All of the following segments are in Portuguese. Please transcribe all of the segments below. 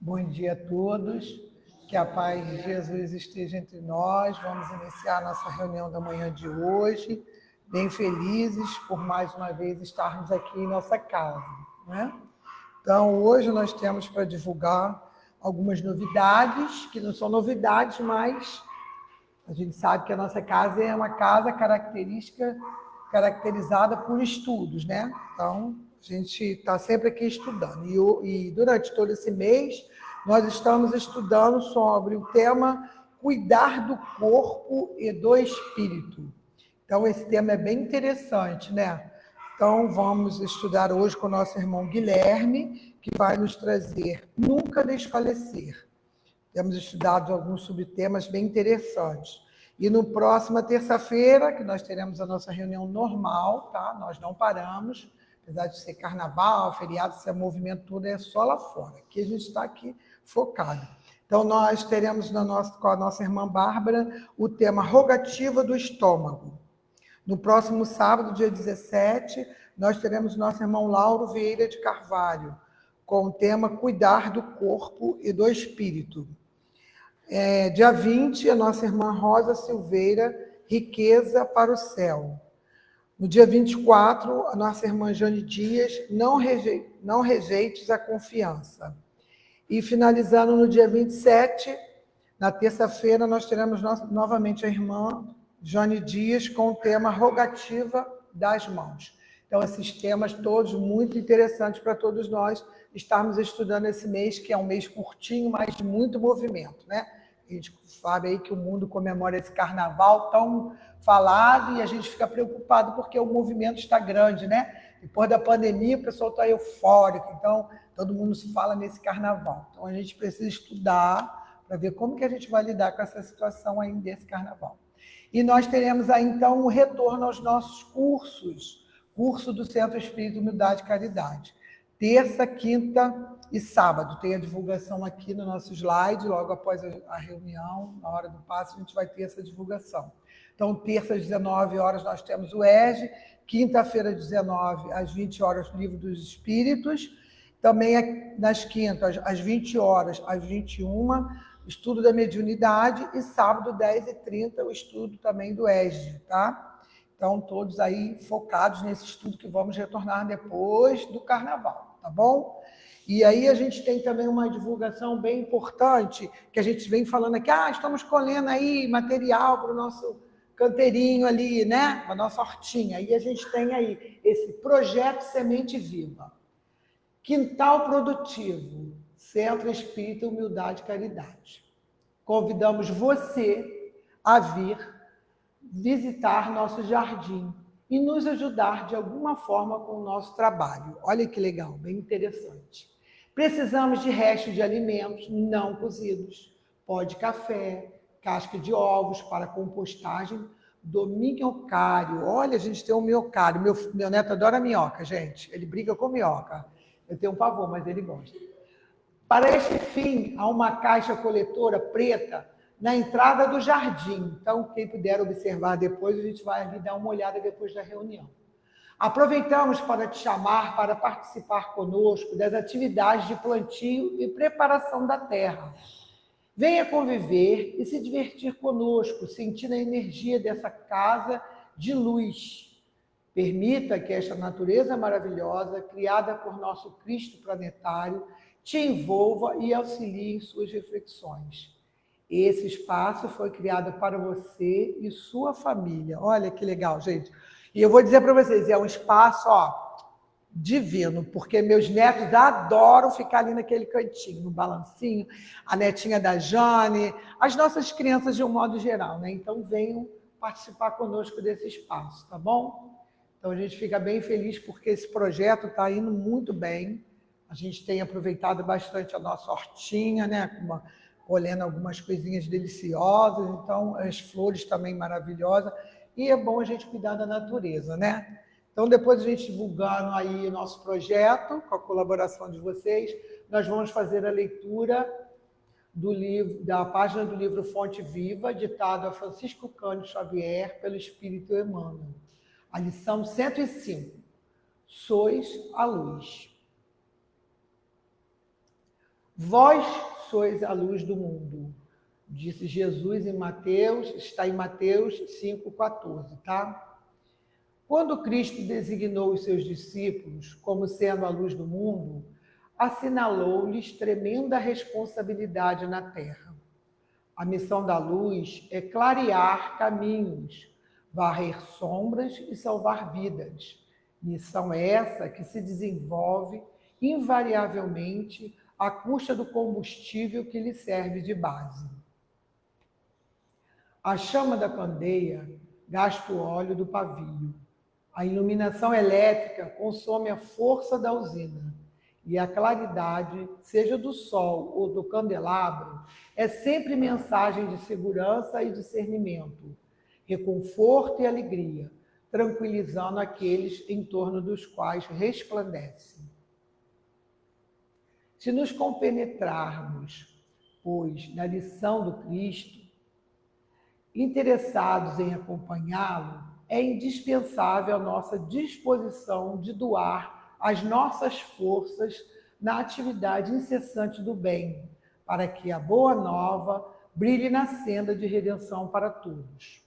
Bom dia a todos, que a paz de Jesus esteja entre nós. Vamos iniciar a nossa reunião da manhã de hoje, bem felizes por mais uma vez estarmos aqui em nossa casa, né? Então, hoje nós temos para divulgar algumas novidades, que não são novidades, mas a gente sabe que a nossa casa é uma casa caracterizada por estudos, né? Então, a gente está sempre aqui estudando. E durante todo esse mês, nós estamos estudando sobre o tema cuidar do corpo e do espírito. Então, esse tema é bem interessante, né? Então, vamos estudar hoje com o nosso irmão Guilherme, que vai nos trazer Nunca Desfalecer. Temos estudado alguns subtemas bem interessantes. E no próxima terça-feira, que nós teremos a nossa reunião normal, tá? Nós não paramos, apesar de ser carnaval, feriado, esse movimento todo é só lá fora. Aqui a gente está aqui focado. Então, nós teremos com a nossa irmã Bárbara o tema Rogativa do Estômago. No próximo sábado, dia 17, nós teremos nosso irmão Lauro Vieira de Carvalho, com o tema Cuidar do Corpo e do Espírito. Dia 20, a nossa irmã Rosa Silveira, Riqueza para o Céu. No dia 24, a nossa irmã Jane Dias, Não Rejeites a Confiança. E finalizando no dia 27, na terça-feira, nós teremos novamente a irmã Jane Dias com o tema Rogativa das Mãos. Então, esses temas todos muito interessantes para todos nós estarmos estudando esse mês, que é um mês curtinho, mas de muito movimento, né? A gente sabe aí que o mundo comemora esse carnaval tão falado e a gente fica preocupado porque o movimento está grande, né? Depois da pandemia, o pessoal está eufórico, então todo mundo se fala nesse carnaval. Então a gente precisa estudar para ver como que a gente vai lidar com essa situação aí desse carnaval. E nós teremos aí então um retorno aos nossos cursos, curso do Centro Espírita Humildade e Caridade. Terça, quinta e sábado. Tem a divulgação aqui no nosso slide, logo após a reunião, na hora do passe, a gente vai ter essa divulgação. Então, terça às 19 horas nós temos o ESG, quinta-feira, 19 às 20 horas, o Livro dos Espíritos, também nas quintas, às 20 horas, às 21, estudo da mediunidade, e sábado, 10h30, o estudo também do ESG, tá? Então, todos aí focados nesse estudo que vamos retornar depois do carnaval, tá bom? E aí a gente tem também uma divulgação bem importante, que a gente vem falando aqui, estamos colhendo aí material para o nosso canteirinho ali, né? A nossa hortinha. E a gente tem aí esse projeto Semente Viva. Quintal Produtivo, Centro Espírita Humildade e Caridade. Convidamos você a vir visitar nosso jardim e nos ajudar de alguma forma com o nosso trabalho. Olha que legal, bem interessante. Precisamos de restos de alimentos não cozidos, pó de café, casca de ovos para compostagem do minhocário. Olha, a gente tem um minhocário. Meu neto adora minhoca, gente. Ele briga com minhoca. Eu tenho um pavor, mas ele gosta. Para este fim, há uma caixa coletora preta na entrada do jardim. Então, quem puder observar depois, a gente vai ali dar uma olhada depois da reunião. Aproveitamos para te chamar para participar conosco das atividades de plantio e preparação da terra. Venha conviver e se divertir conosco, sentindo a energia dessa casa de luz. Permita que esta natureza maravilhosa, criada por nosso Cristo planetário, te envolva e auxilie em suas reflexões. Esse espaço foi criado para você e sua família. Olha que legal, gente. E eu vou dizer para vocês, é um espaço, divino, porque meus netos adoram ficar ali naquele cantinho, no balancinho, a netinha da Jane, as nossas crianças de um modo geral, né? Então venham participar conosco desse espaço, tá bom? Então a gente fica bem feliz porque esse projeto está indo muito bem. A gente tem aproveitado bastante a nossa hortinha, né? Colhendo algumas coisinhas deliciosas, então as flores também maravilhosas. E é bom a gente cuidar da natureza, né? Então, depois a gente divulgando aí o nosso projeto, com a colaboração de vocês, nós vamos fazer a leitura do livro, da página do livro Fonte Viva, ditado a Francisco Cândido Xavier pelo Espírito Emmanuel. A lição 105. Sois a luz. Vós sois a luz do mundo, disse Jesus em Mateus, está em Mateus 5,14, tá? Quando Cristo designou os seus discípulos como sendo a luz do mundo, assinalou-lhes tremenda responsabilidade na terra. A missão da luz é clarear caminhos, varrer sombras e salvar vidas. Missão essa que se desenvolve invariavelmente à custa do combustível que lhe serve de base. A chama da candeia gasta o óleo do pavio. A iluminação elétrica consome a força da usina. E a claridade, seja do sol ou do candelabro, é sempre mensagem de segurança e discernimento, reconforto e alegria, tranquilizando aqueles em torno dos quais resplandece. Se nos compenetrarmos, pois, na lição do Cristo, interessados em acompanhá-lo, é indispensável a nossa disposição de doar as nossas forças na atividade incessante do bem, para que a boa nova brilhe na senda de redenção para todos.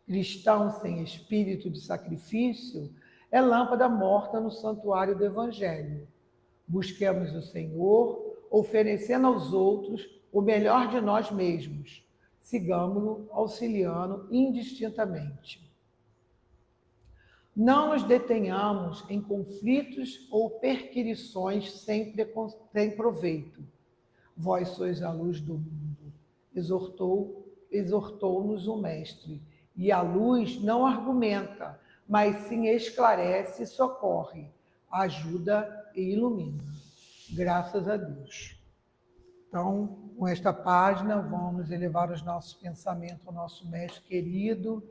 Cristão sem espírito de sacrifício é lâmpada morta no santuário do Evangelho. Busquemos o Senhor, oferecendo aos outros o melhor de nós mesmos. Sigamo-lo auxiliando indistintamente. Não nos detenhamos em conflitos ou perquirições sem proveito. Vós sois a luz do mundo, exortou-nos o Mestre. E a luz não argumenta, mas sim esclarece e socorre, ajuda e ilumina. Graças a Deus. Então, com esta página, vamos elevar os nossos pensamentos ao nosso Mestre querido,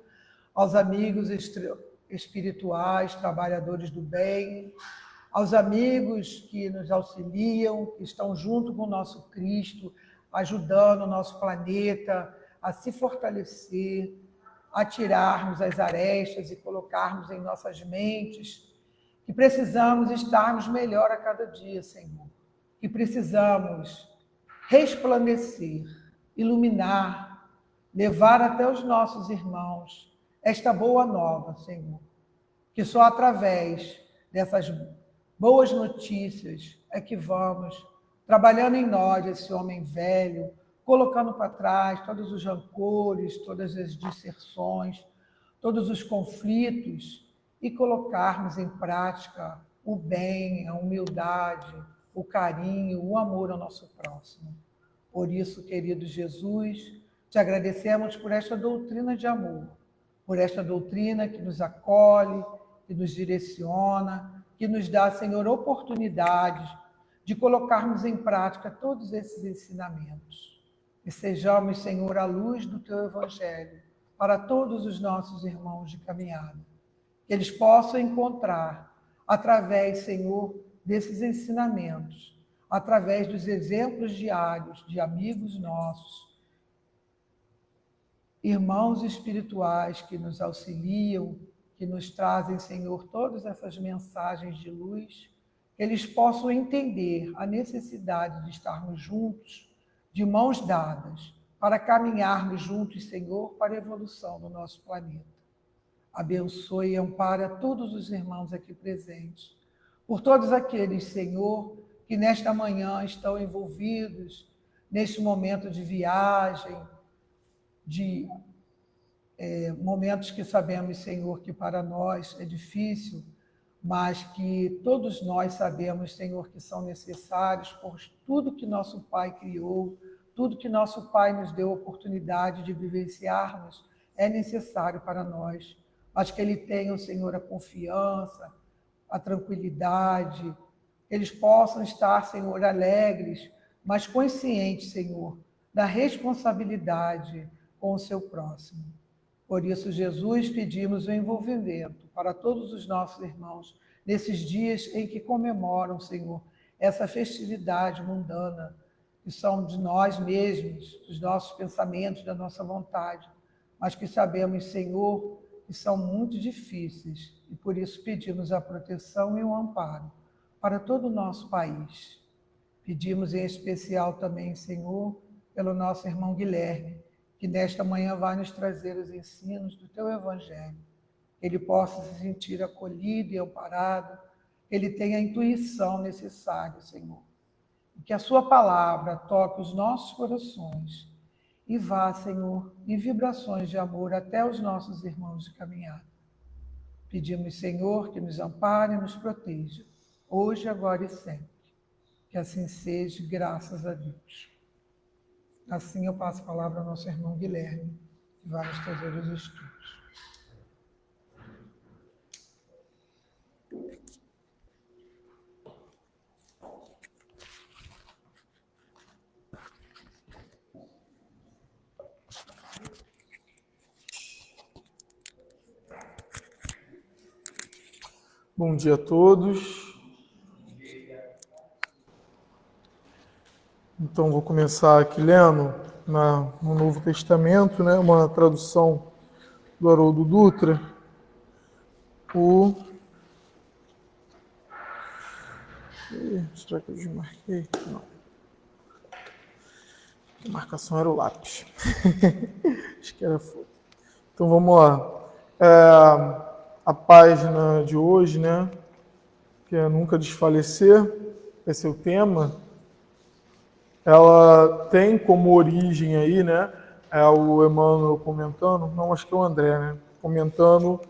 aos amigos espirituais, trabalhadores do bem, aos amigos que nos auxiliam, que estão junto com o nosso Cristo, ajudando o nosso planeta a se fortalecer, a tirarmos as arestas e colocarmos em nossas mentes que precisamos estarmos melhor a cada dia, Senhor, que precisamos resplandecer, iluminar, levar até os nossos irmãos esta boa nova, Senhor, que só através dessas boas notícias é que vamos trabalhando em nós esse homem velho, colocando para trás todos os rancores, todas as disserções, todos os conflitos e colocarmos em prática o bem, a humildade, o carinho, o amor ao nosso próximo. Por isso, querido Jesus, Te agradecemos por esta doutrina de amor, por esta doutrina que nos acolhe, que nos direciona, que nos dá, Senhor, oportunidades de colocarmos em prática todos esses ensinamentos. E sejamos, Senhor, a luz do Teu Evangelho para todos os nossos irmãos de caminhada. Que eles possam encontrar, através, Senhor, desses ensinamentos, através dos exemplos diários de amigos nossos, irmãos espirituais que nos auxiliam, que nos trazem, Senhor, todas essas mensagens de luz, que eles possam entender a necessidade de estarmos juntos, de mãos dadas, para caminharmos juntos, Senhor, para a evolução do nosso planeta. Abençoe e ampara todos os irmãos aqui presentes, por todos aqueles, Senhor, que nesta manhã estão envolvidos neste momento de viagem, de momentos que sabemos, Senhor, que para nós é difícil, mas que todos nós sabemos, Senhor, que são necessários por tudo que nosso Pai criou, tudo que nosso Pai nos deu oportunidade de vivenciarmos, é necessário para nós. Mas que Ele tenha, Senhor, a confiança, a tranquilidade, que eles possam estar, Senhor, alegres, mas conscientes, Senhor, da responsabilidade com o seu próximo. Por isso, Jesus, pedimos o envolvimento para todos os nossos irmãos nesses dias em que comemoram, Senhor, essa festividade mundana, que são de nós mesmos, dos nossos pensamentos, da nossa vontade, mas que sabemos, Senhor, que são muito difíceis e por isso pedimos a proteção e o amparo para todo o nosso país. Pedimos em especial também, Senhor, pelo nosso irmão Guilherme, que nesta manhã vai nos trazer os ensinos do Teu Evangelho. Que ele possa se sentir acolhido e amparado, que ele tenha a intuição necessária, Senhor. E que a Sua palavra toque os nossos corações e vá, Senhor, em vibrações de amor até os nossos irmãos de caminhada. Pedimos, Senhor, que nos ampare e nos proteja, hoje, agora e sempre. Que assim seja, graças a Deus. Assim eu passo a palavra ao nosso irmão Guilherme, que vai nos trazer os estudos. Bom dia a todos. Então, vou começar aqui lendo no Novo Testamento, né, uma tradução do Haroldo Dutra, será que eu desmarquei? Não. A marcação era o lápis. Acho que era foto. Então, vamos lá. A página de hoje, né, que é Nunca Desfalecer, esse é o tema. Ela tem como origem aí, né, o Emmanuel comentando, não, acho que é o André, né, comentando,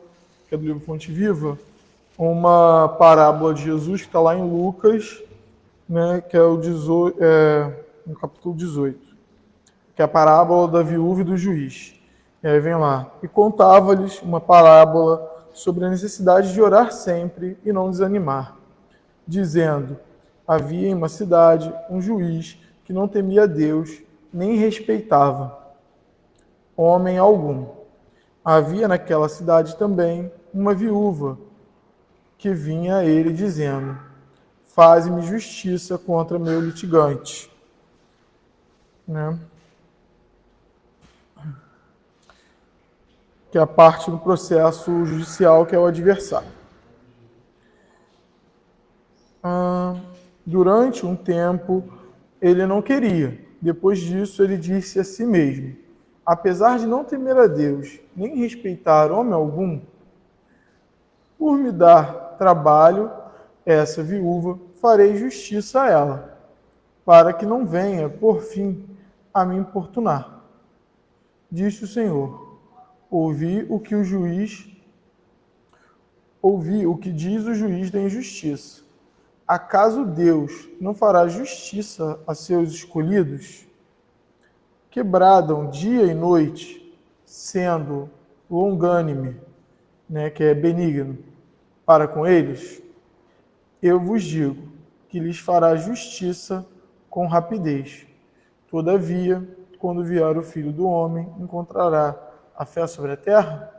que é do livro Fonte Viva, uma parábola de Jesus que está lá em Lucas, né, que é no capítulo 18, que é a parábola da viúva e do juiz. E aí vem lá, e contava-lhes uma parábola sobre a necessidade de orar sempre e não desanimar, dizendo, havia em uma cidade um juiz que não temia Deus, nem respeitava homem algum. Havia naquela cidade também uma viúva, que vinha a ele dizendo, faze-me justiça contra meu litigante. Né? Que é a parte do processo judicial, que é o adversário. Durante um tempo, ele não queria. Depois disso, ele disse a si mesmo, apesar de não temer a Deus, nem respeitar homem algum, por me dar trabalho, essa viúva, farei justiça a ela, para que não venha, por fim, a me importunar. Disse o Senhor, ouvi o que diz o juiz da injustiça. Acaso Deus não fará justiça a seus escolhidos, que bradam dia e noite, sendo longânime, né, que é benigno, para com eles, eu vos digo que lhes fará justiça com rapidez. Todavia, quando vier o Filho do Homem, encontrará a fé sobre a terra?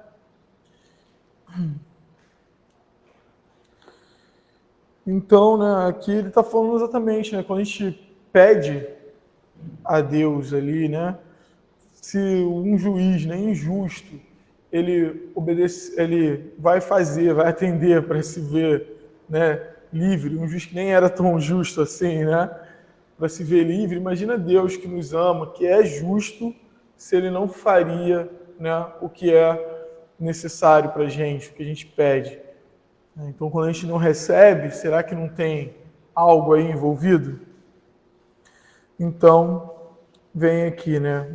Então, né, aqui ele está falando exatamente, né, quando a gente pede a Deus ali, né, se um juiz, né, injusto, ele obedece, ele vai fazer, vai atender para se ver, né, livre, um juiz que nem era tão justo assim, né, para se ver livre. Imagina Deus que nos ama, que é justo, se ele não faria, né, o que é necessário para a gente, o que a gente pede. Então, quando a gente não recebe, será que não tem algo aí envolvido? Então, vem aqui, né?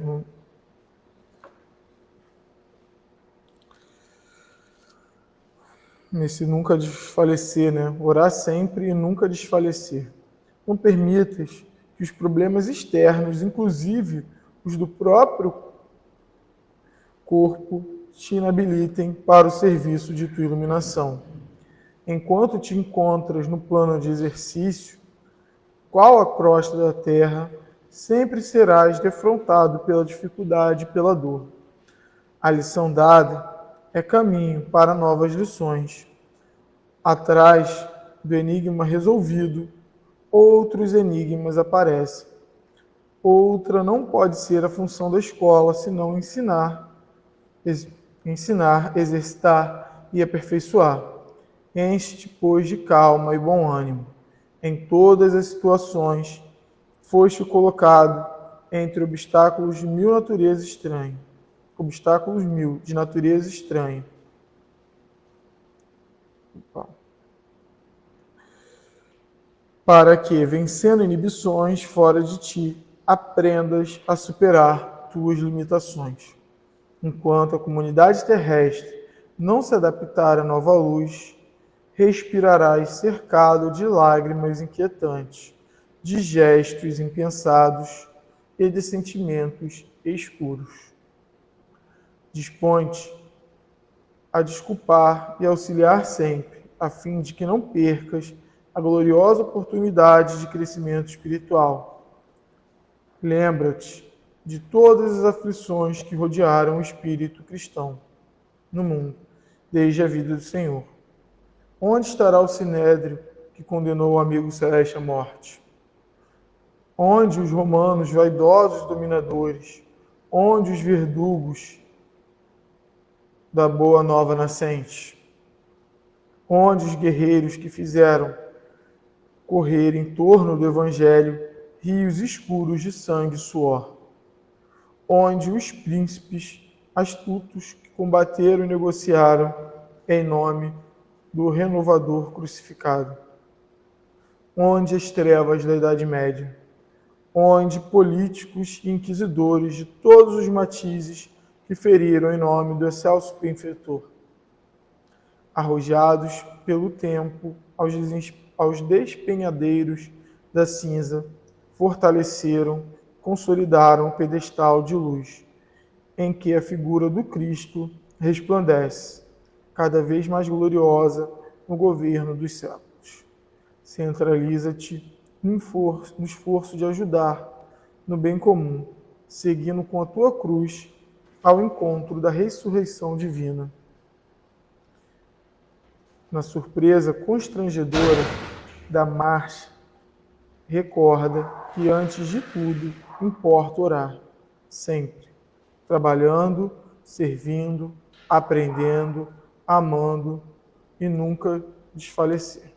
Nesse nunca desfalecer, né? Orar sempre e nunca desfalecer. Não permitas que os problemas externos, inclusive os do próprio corpo, te inabilitem para o serviço de tua iluminação. Enquanto te encontras no plano de exercício, qual a crosta da terra, sempre serás defrontado pela dificuldade e pela dor. A lição dada é caminho para novas lições. Atrás do enigma resolvido, outros enigmas aparecem. Outra não pode ser a função da escola, senão ensinar, exercitar e aperfeiçoar. Enche-te, pois, de calma e bom ânimo. Em todas as situações, foste colocado entre obstáculos de mil natureza estranha. Obstáculos mil de natureza estranha. Para que, vencendo inibições fora de ti, aprendas a superar tuas limitações. Enquanto a comunidade terrestre não se adaptar à nova luz, respirarás cercado de lágrimas inquietantes, de gestos impensados e de sentimentos escuros. Dispõe-te a desculpar e auxiliar sempre, a fim de que não percas a gloriosa oportunidade de crescimento espiritual. Lembra-te de todas as aflições que rodearam o espírito cristão no mundo, desde a vida do Senhor. Onde estará o sinédrio que condenou o amigo celeste à morte? Onde os romanos vaidosos dominadores? Onde os verdugos da boa nova nascente? Onde os guerreiros que fizeram correr em torno do Evangelho rios escuros de sangue e suor? Onde os príncipes astutos que combateram e negociaram em nome do renovador crucificado? Onde as trevas da Idade Média? Onde políticos e inquisidores de todos os matizes que feriram em nome do excelso benfeitor? Arrojados pelo tempo aos despenhadeiros da cinza, fortaleceram, consolidaram o pedestal de luz, em que a figura do Cristo resplandece, cada vez mais gloriosa no governo dos séculos. Centraliza-te no esforço de ajudar no bem comum, seguindo com a tua cruz ao encontro da ressurreição divina. Na surpresa constrangedora da marcha, recorda que antes de tudo importa orar, sempre, trabalhando, servindo, aprendendo, amando e nunca desfalecer.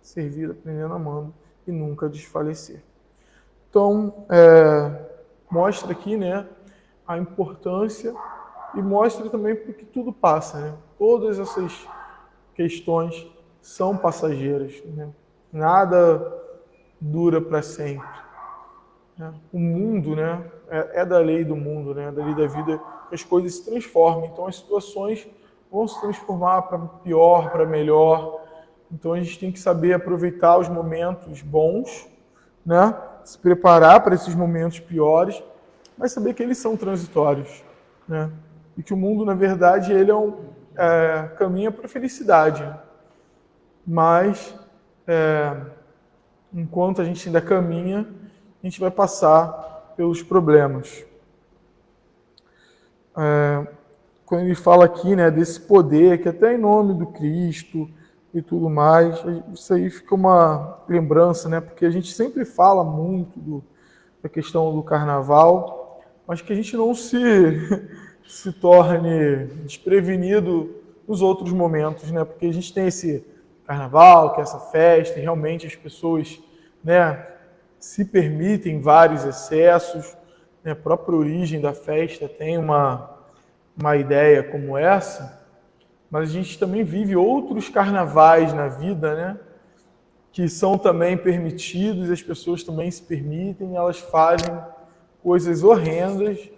Servir, aprendendo, amando e nunca desfalecer. Então, mostra aqui, né, a importância e mostra também porque tudo passa, né? Todas essas questões são passageiras, né? Nada dura para sempre. Né? O mundo, né, é da lei do mundo, né, da lei da vida, que as coisas se transformam. Então, as situações vão se transformar para pior, para melhor. Então, a gente tem que saber aproveitar os momentos bons, né, se preparar para esses momentos piores, mas saber que eles são transitórios, né? E que o mundo, na verdade, ele caminha para a felicidade. Mas, enquanto a gente ainda caminha, a gente vai passar pelos problemas. Quando ele fala aqui, né, desse poder, que até em nome do Cristo e tudo mais, isso aí fica uma lembrança, né? Porque a gente sempre fala muito da questão do carnaval, mas que a gente não se torne desprevenido nos outros momentos, né? Porque a gente tem esse carnaval, que é essa festa, e realmente as pessoas, né, se permitem vários excessos, né? A própria origem da festa tem uma ideia como essa, mas a gente também vive outros carnavais na vida, né? Que são também permitidos, as pessoas também se permitem, elas fazem coisas horrendas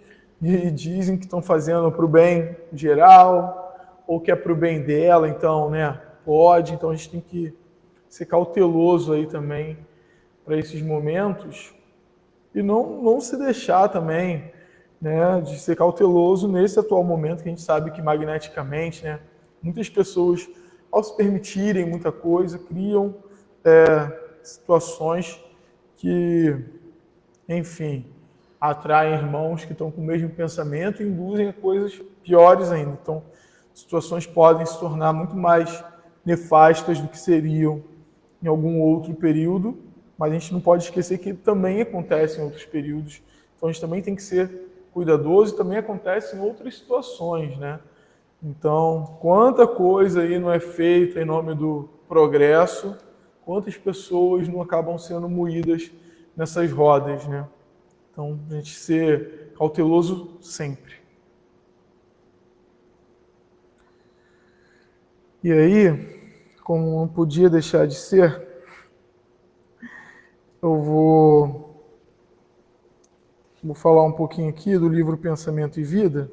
e dizem que estão fazendo para o bem geral ou que é para o bem dela, então, né? Pode, então a gente tem que ser cauteloso aí também para esses momentos e não se deixar também, né, de ser cauteloso nesse atual momento que a gente sabe que magneticamente, né, muitas pessoas, ao se permitirem muita coisa, criam situações que, enfim, atraem irmãos que estão com o mesmo pensamento e induzem a coisas piores ainda. Então, situações podem se tornar muito mais nefastas do que seriam em algum outro período, mas a gente não pode esquecer que também acontece em outros períodos. Então, a gente também tem que ser cuidadoso e também acontece em outras situações, né? Então, quanta coisa aí não é feita em nome do progresso, quantas pessoas não acabam sendo moídas nessas rodas, né? Então, a gente ser cauteloso sempre. E aí, como não podia deixar de ser, eu vou falar um pouquinho aqui do livro Pensamento e Vida.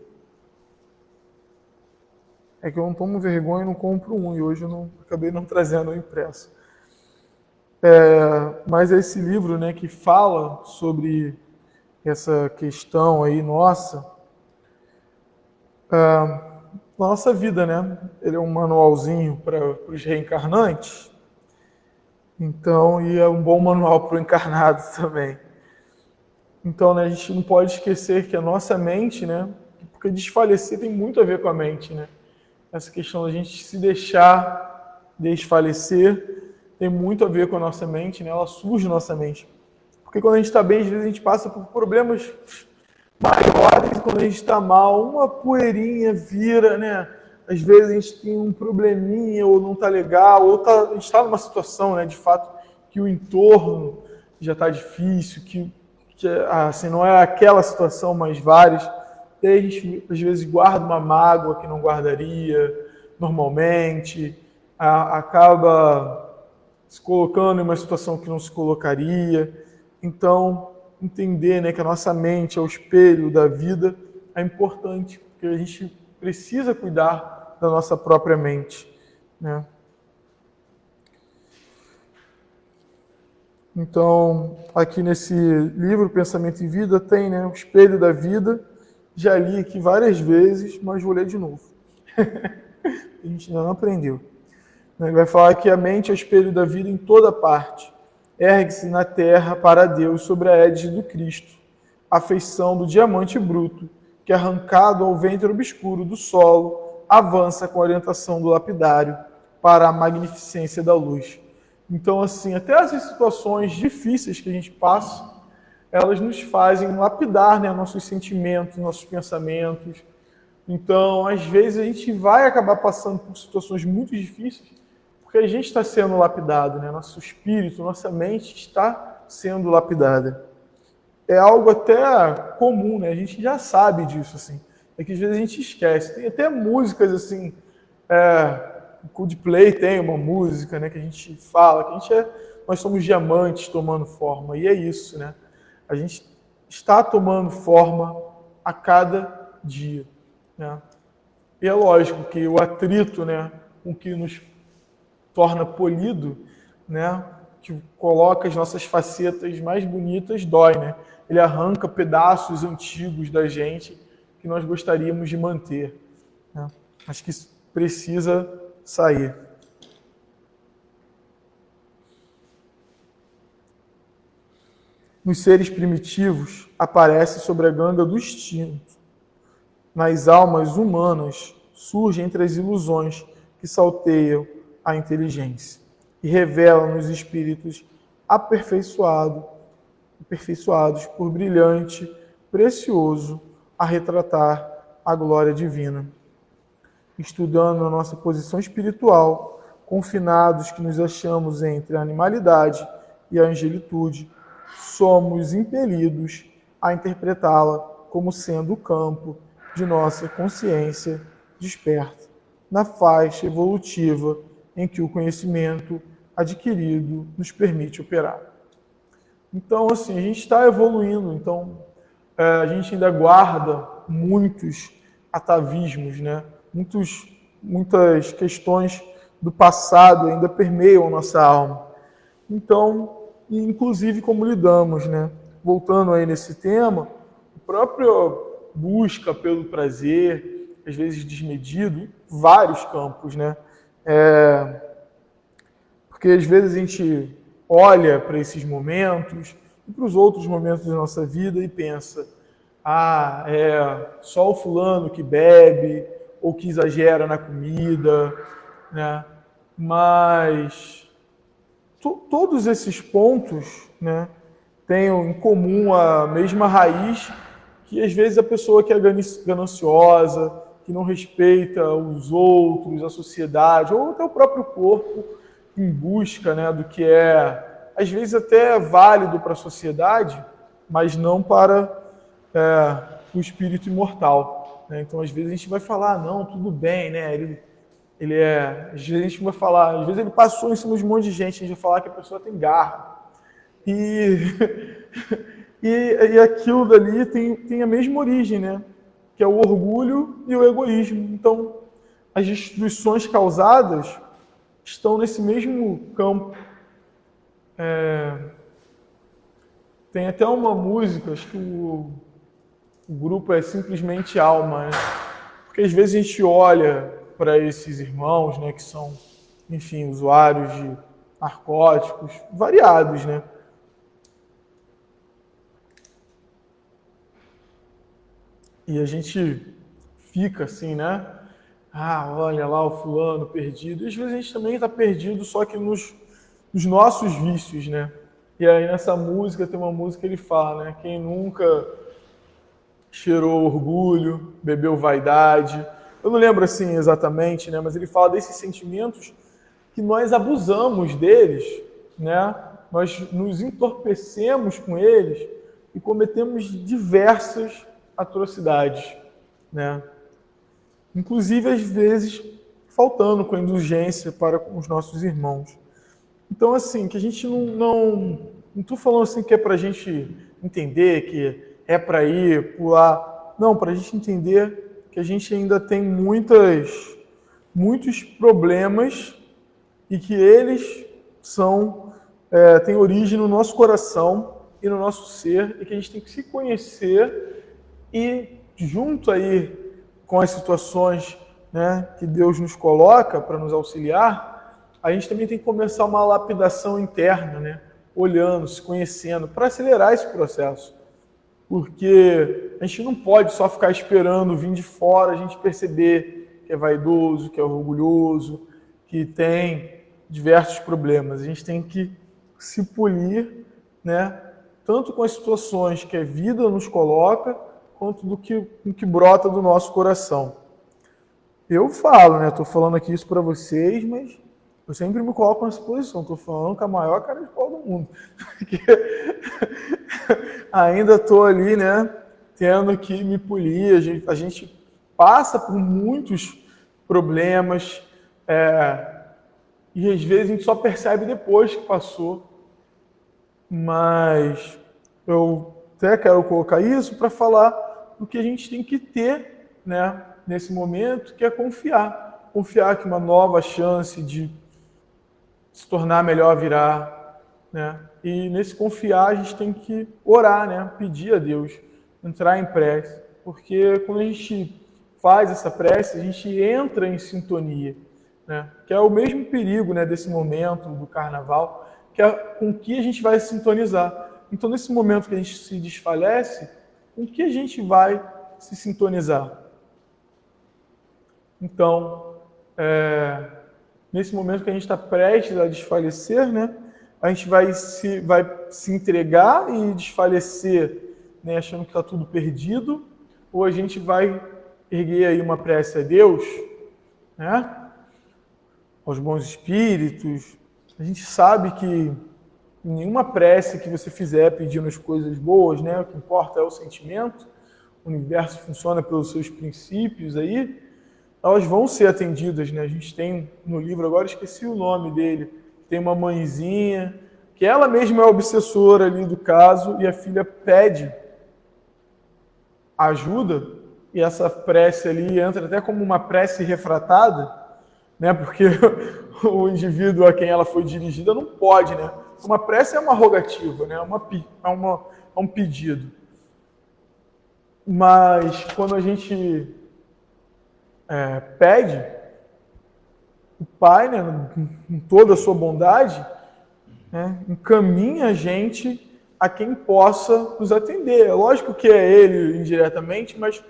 É que eu não tomo vergonha e não compro um, e hoje eu acabei não trazendo o impresso. Mas é esse livro, né, que fala sobre essa questão aí nossa, nossa vida, né? Ele é um manualzinho para os reencarnantes, então, e é um bom manual para o encarnado também. Então, né, a gente não pode esquecer que a nossa mente, né, porque desfalecer tem muito a ver com a mente, né? Essa questão da gente se deixar desfalecer tem muito a ver com a nossa mente, né? Ela surge na nossa mente. Porque quando a gente está bem, às vezes a gente passa por problemas maiores, quando a gente está mal, uma poeirinha vira, né? Às vezes a gente tem um probleminha, ou não está legal, ou a gente está numa situação, né, de fato, que o entorno já está difícil, que assim, não é aquela situação, mas várias. E aí a gente, às vezes, guarda uma mágoa que não guardaria normalmente, acaba se colocando em uma situação que não se colocaria. Então, entender, né, que a nossa mente é o espelho da vida é importante, porque a gente precisa cuidar da nossa própria mente, né? Então, aqui nesse livro, Pensamento e Vida, tem, né, o espelho da vida. Já li aqui várias vezes, mas vou ler de novo. A gente ainda não aprendeu. Ele vai falar que a mente é o espelho da vida em toda parte. Ergue-se na terra para Deus sobre a égide do Cristo, a feição do diamante bruto, que arrancado ao ventre obscuro do solo, avança com a orientação do lapidário para a magnificência da luz. Então, assim, até as situações difíceis que a gente passa, elas nos fazem lapidar, né, nossos sentimentos, nossos pensamentos. Então, às vezes, a gente vai acabar passando por situações muito difíceis, porque a gente está sendo lapidado, né? Nosso espírito, nossa mente está sendo lapidada. É algo até comum, né? A gente já sabe disso, assim. É que às vezes a gente esquece. Tem até músicas, assim, o Coldplay tem uma música, né, que a gente fala, que nós somos diamantes tomando forma, e é isso, né? A gente está tomando forma a cada dia, né? E é lógico que o atrito, né, com que nos torna polido, né, que coloca as nossas facetas mais bonitas, dói, né? Ele arranca pedaços antigos da gente que nós gostaríamos de manter, né? Acho que isso precisa sair. Nos seres primitivos, aparece sobre a ganga do instinto. Nas almas humanas, surge entre as ilusões que salteiam a inteligência e revelam nos espíritos aperfeiçoados por brilhante, precioso, a retratar a glória divina. Estudando a nossa posição espiritual, confinados que nos achamos entre a animalidade e a angelitude, somos impelidos a interpretá-la como sendo o campo de nossa consciência desperta, na faixa evolutiva em que o conhecimento adquirido nos permite operar. Então, assim, a gente está evoluindo, então a gente ainda guarda muitos atavismos, né? Muitas questões do passado ainda permeiam a nossa alma. Então, inclusive como lidamos, né? Voltando aí nesse tema, o próprio busca pelo prazer, às vezes desmedido, vários campos, né? Porque às vezes a gente olha para esses momentos e para os outros momentos da nossa vida e pensa, é só o fulano que bebe ou que exagera na comida, né? Mas todos esses pontos, né, têm em comum a mesma raiz, que às vezes a pessoa que é gananciosa, que não respeita os outros, a sociedade, ou até o próprio corpo, em busca, né, do que é, às vezes até válido para a sociedade, mas não para o espírito imortal, né? Então, às vezes a gente vai falar, não, tudo bem, né? Às vezes a gente vai falar, às vezes ele passou em cima de um monte de gente, a gente vai falar que a pessoa tem garra. E aquilo dali tem a mesma origem, né? Que é o orgulho e o egoísmo. Então, as destruições causadas estão nesse mesmo campo. Tem até uma música, acho que o grupo é Simplesmente Alma, né? Porque às vezes a gente olha para esses irmãos, né, que são, enfim, usuários de narcóticos variados, né? E a gente fica assim, né? Olha lá o fulano perdido. E às vezes a gente também está perdido, só que nos nossos vícios, né? E aí nessa música, tem uma música que ele fala, né? Quem nunca cheirou orgulho, bebeu vaidade. Eu não lembro assim exatamente, né? Mas ele fala desses sentimentos que nós abusamos deles, né? Nós nos entorpecemos com eles e cometemos diversas atrocidades, né? Inclusive, às vezes, faltando com indulgência para com os nossos irmãos. Então, assim, que a gente não estou falando assim que é para a gente entender que é para ir pular. Não, para a gente entender que a gente ainda tem muitos problemas e que eles têm origem no nosso coração e no nosso ser, e que a gente tem que se conhecer e, junto aí com as situações, né, que Deus nos coloca para nos auxiliar, a gente também tem que começar uma lapidação interna, né, olhando, se conhecendo, para acelerar esse processo. Porque a gente não pode só ficar esperando vir de fora, a gente perceber que é vaidoso, que é orgulhoso, que tem diversos problemas. A gente tem que se polir, né, tanto com as situações que a vida nos coloca, quanto do que brota do nosso coração. Eu falo, né, estou falando aqui isso para vocês, mas eu sempre me coloco nessa posição. Estou falando com a maior cara de pau do mundo. Porque ainda estou ali, né, tendo que me polir. A gente passa por muitos problemas, e às vezes a gente só percebe depois que passou. Mas eu até quero colocar isso para falar do que a gente tem que ter, né, nesse momento, que é confiar. Confiar que uma nova chance de se tornar melhor virá, né? E nesse confiar a gente tem que orar, né? Pedir a Deus, entrar em prece, porque quando a gente faz essa prece, a gente entra em sintonia, né? Que é o mesmo perigo, né, desse momento do carnaval, que é com que a gente vai sintonizar. Então, nesse momento que a gente se desfalece, com que a gente vai se sintonizar? Então, nesse momento que a gente está prestes a desfalecer, né, a gente vai se entregar e desfalecer, né, achando que está tudo perdido, ou a gente vai erguer aí uma prece a Deus, né, aos bons espíritos. A gente sabe que nenhuma prece que você fizer pedindo as coisas boas, né, o que importa é o sentimento, o universo funciona pelos seus princípios aí, elas vão ser atendidas, né? A gente tem no livro, agora esqueci o nome dele, tem uma mãezinha, que ela mesma é a obsessora ali do caso, e a filha pede ajuda, e essa prece ali entra até como uma prece refratada, né? Porque o indivíduo a quem ela foi dirigida não pode, né? Uma prece é uma rogativa, né? É um pedido. Mas quando a gente pede, o Pai, né, com toda a sua bondade, né, encaminha a gente a quem possa nos atender. É lógico que é Ele indiretamente, mas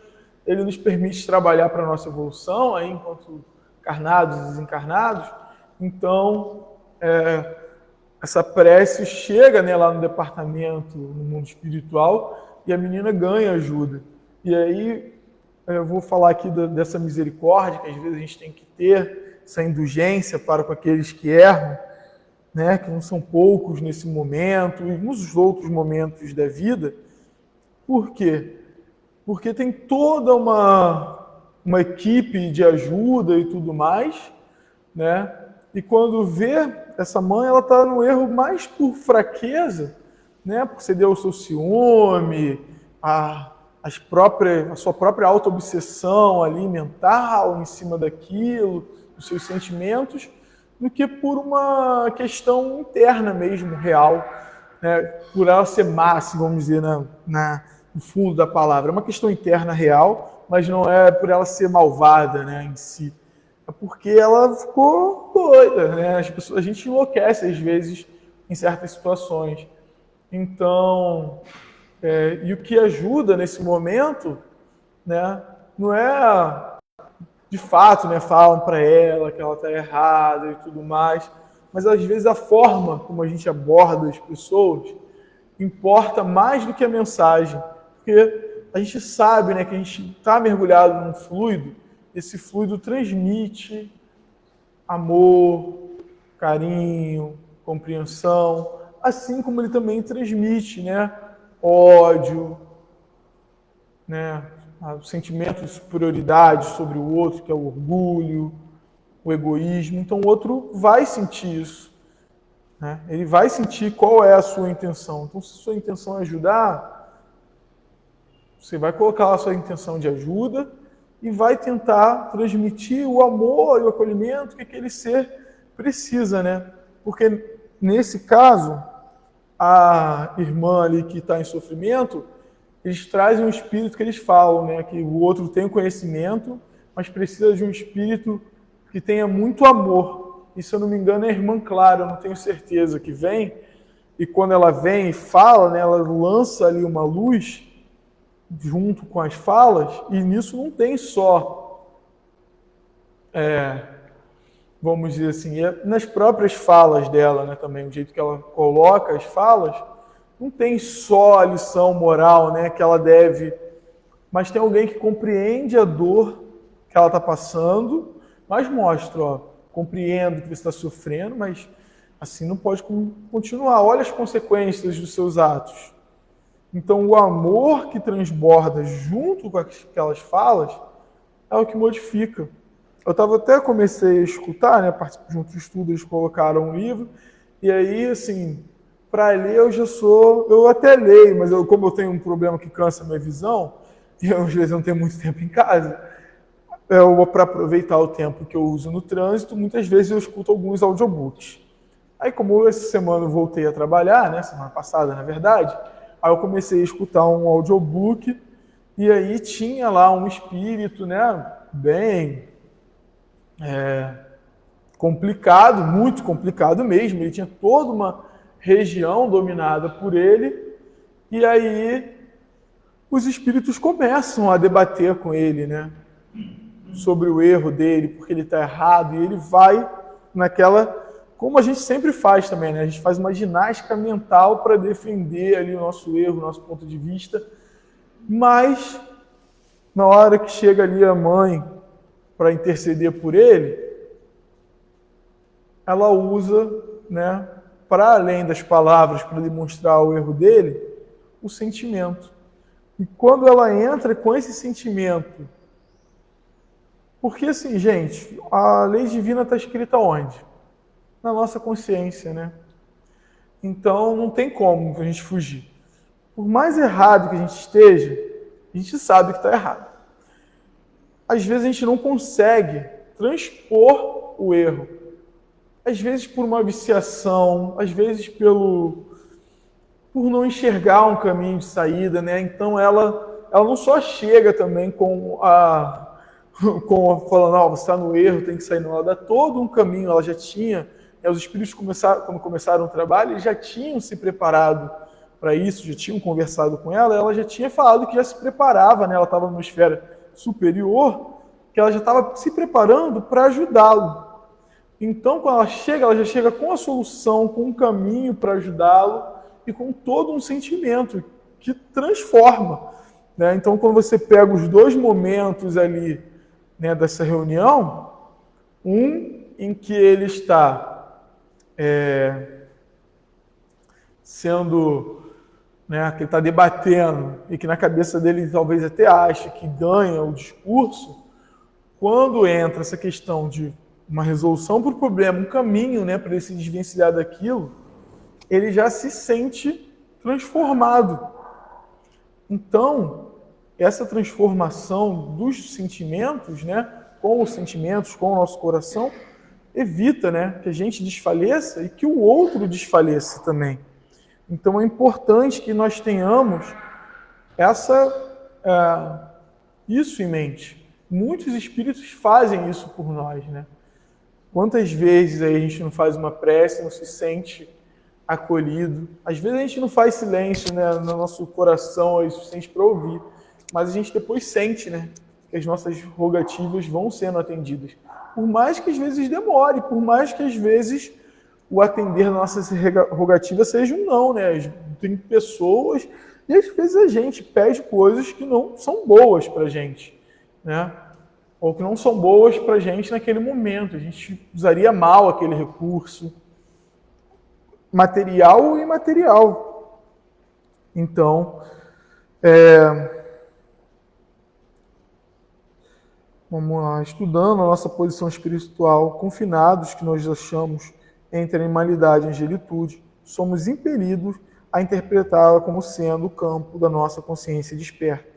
Ele nos permite trabalhar para a nossa evolução, aí, enquanto encarnados e desencarnados. Então, essa prece chega, né, lá no departamento, no mundo espiritual, e a menina ganha ajuda. E aí, eu vou falar aqui dessa misericórdia, que às vezes a gente tem que ter, essa indulgência para com aqueles que erram, né, que não são poucos nesse momento e nos outros momentos da vida. Por quê? Porque tem toda uma equipe de ajuda e tudo mais, né? E quando vê essa mãe, ela está no erro mais por fraqueza, né? Por ceder ao seu ciúme, a sua própria auto-obsessão ali mental em cima daquilo, dos seus sentimentos, do que por uma questão interna mesmo, real, né? Por ela ser má, assim, vamos dizer, no fundo da palavra. É uma questão interna real, mas não é por ela ser malvada, né, em si. É porque ela ficou doida, né? A gente enlouquece às vezes em certas situações. Então, e o que ajuda nesse momento, né, não é de fato, né, falam para ela que ela está errada e tudo mais, mas às vezes a forma como a gente aborda as pessoas importa mais do que a mensagem, porque a gente sabe, né, que a gente está mergulhado num fluido, esse fluido transmite amor, carinho, compreensão, assim como ele também transmite, né, ódio, né, o sentimento de superioridade sobre o outro, que é o orgulho, o egoísmo. Então o outro vai sentir isso, né? Ele vai sentir qual é a sua intenção. Então, se a sua intenção é ajudar, você vai colocar a sua intenção de ajuda e vai tentar transmitir o amor e o acolhimento que aquele ser precisa, né? Porque nesse caso, a irmã ali que está em sofrimento, eles trazem um espírito que eles falam, né? Que o outro tem o conhecimento, mas precisa de um espírito que tenha muito amor. E se eu não me engano é a irmã Clara, eu não tenho certeza, que vem, e quando ela vem e fala, né, ela lança ali uma luz junto com as falas, e nisso não tem só, vamos dizer assim, nas próprias falas dela, né, também, o jeito que ela coloca as falas, não tem só a lição moral, né, que ela deve, mas tem alguém que compreende a dor que ela está passando, mas mostra, ó, compreendo que você está sofrendo, mas assim não pode continuar. Olha as consequências dos seus atos. Então, o amor que transborda junto com aquelas falas é o que modifica. Eu até comecei a escutar, né, junto ao estudo, eles colocaram um livro, e aí, assim, para ler eu até leio, mas como eu tenho um problema que cansa a minha visão, e eu, às vezes, não tenho muito tempo em casa, para aproveitar o tempo que eu uso no trânsito, muitas vezes eu escuto alguns audiobooks. Aí, como essa semana eu voltei a trabalhar, né, semana passada, na verdade, aí eu comecei a escutar um audiobook e aí tinha lá um espírito, né, bem complicado, muito complicado mesmo. Ele tinha toda uma região dominada por ele e aí os espíritos começam a debater com ele, né, sobre o erro dele, porque ele está errado, e ele vai naquela, como a gente sempre faz também, né? A gente faz uma ginástica mental para defender ali o nosso erro, o nosso ponto de vista, mas na hora que chega ali a mãe para interceder por ele, ela usa, né, para além das palavras, para demonstrar o erro dele, o sentimento. E quando ela entra com esse sentimento, porque assim, gente, a lei divina está escrita onde? Na nossa consciência, né? Então não tem como a gente fugir. Por mais errado que a gente esteja, a gente sabe que está errado. Às vezes a gente não consegue transpor o erro. Às vezes por uma viciação, às vezes por não enxergar um caminho de saída, né? Então ela não só chega também com falando, ó, você está no erro, tem que sair. Não, ela dá todo um caminho, ela já tinha, os espíritos quando começaram o trabalho, eles já tinham se preparado para isso, já tinham conversado com ela já tinha falado que já se preparava, né? Ela estava numa esfera superior, que ela já estava se preparando para ajudá-lo. Então, quando ela já chega com a solução, com um caminho para ajudá-lo e com todo um sentimento que transforma, né? Então, quando você pega os dois momentos ali, né, dessa reunião, um em que ele está sendo, né, que ele está debatendo e que na cabeça dele talvez até ache que ganha o discurso, quando entra essa questão de uma resolução para o problema, um caminho, né, para ele se desvencilhar daquilo, ele já se sente transformado. Então, essa transformação dos sentimentos, né, com os sentimentos, com o nosso coração, evita, né, que a gente desfaleça e que o outro desfaleça também. Então é importante que nós tenhamos isso em mente. Muitos espíritos fazem isso por nós, né? Quantas vezes aí a gente não faz uma prece, não se sente acolhido? Às vezes a gente não faz silêncio, né, no nosso coração, é o suficiente para ouvir, mas a gente depois sente, né, que as nossas rogativas vão sendo atendidas. Por mais que às vezes demore, por mais que às vezes o atender nossas rogativas seja um não, né? Tem pessoas, e às vezes a gente pede coisas que não são boas para a gente, né? Ou que não são boas para a gente naquele momento. A gente usaria mal aquele recurso, material ou imaterial. Então, vamos lá, estudando a nossa posição espiritual, confinados que nós achamos entre animalidade e angelitude, somos impelidos a interpretá-la como sendo o campo da nossa consciência desperta.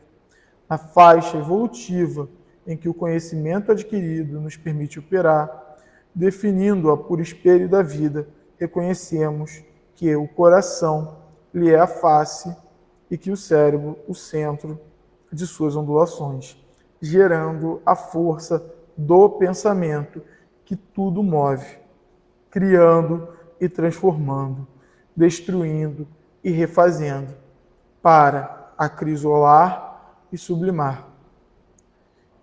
Na faixa evolutiva em que o conhecimento adquirido nos permite operar, definindo-a por espelho da vida, reconhecemos que o coração lhe é a face e que o cérebro o centro de suas ondulações, gerando a força do pensamento que tudo move, criando e transformando, destruindo e refazendo, para acrisolar e sublimar.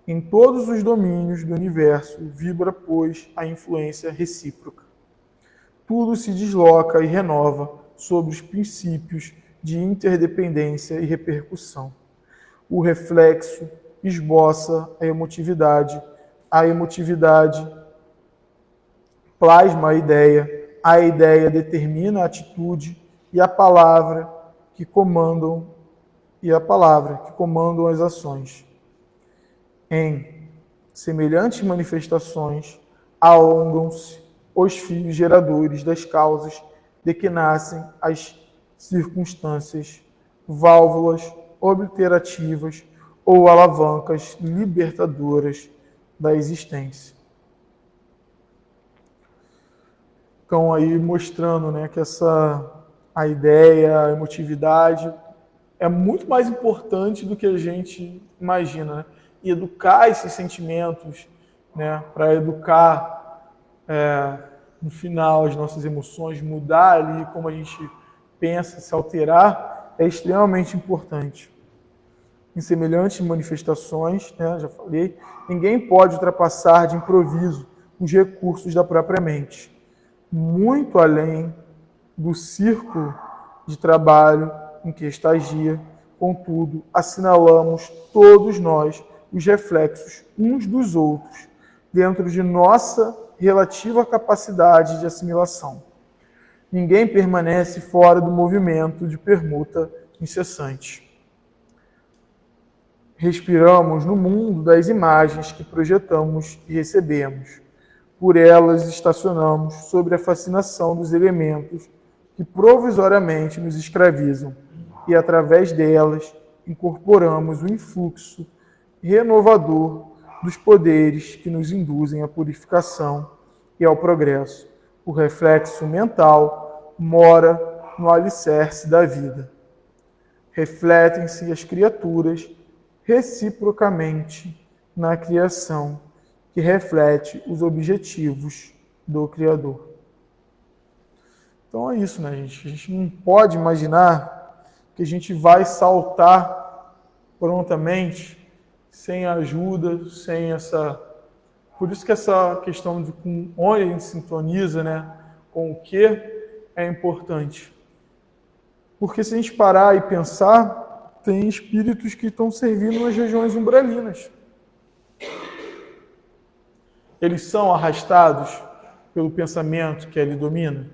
Em todos os domínios do universo vibra, pois, a influência recíproca. Tudo se desloca e renova sobre os princípios de interdependência e repercussão. O reflexo esboça a emotividade plasma a ideia determina a atitude e a palavra que comandam as ações. Em semelhantes manifestações, alongam-se os fios geradores das causas de que nascem as circunstâncias, válvulas obliterativas ou alavancas libertadoras da existência. estão aí mostrando, né, que a ideia, a emotividade é muito mais importante do que a gente imagina, né? E educar esses sentimentos, né, para educar no final as nossas emoções, mudar ali como a gente pensa, se alterar, é extremamente importante. Em semelhantes manifestações, né, já falei, ninguém pode ultrapassar de improviso os recursos da própria mente, muito além do círculo de trabalho em que estagia. Contudo, assinalamos todos nós os reflexos uns dos outros dentro de nossa relativa capacidade de assimilação. Ninguém permanece fora do movimento de permuta incessante. Respiramos no mundo das imagens que projetamos e recebemos. Por elas estacionamos sobre a fascinação dos elementos que provisoriamente nos escravizam e, através delas, incorporamos o influxo renovador dos poderes que nos induzem à purificação e ao progresso. O reflexo mental mora no alicerce da vida. Refletem-se as criaturas reciprocamente na criação, que reflete os objetivos do Criador. Então é isso, né, gente? A gente não pode imaginar que a gente vai saltar prontamente sem ajuda, sem essa... Por isso que essa questão de com onde a gente sintoniza, né, com o que é importante. Porque se a gente parar e pensar, tem espíritos que estão servindo nas regiões umbralinas. Eles são arrastados pelo pensamento que ali domina?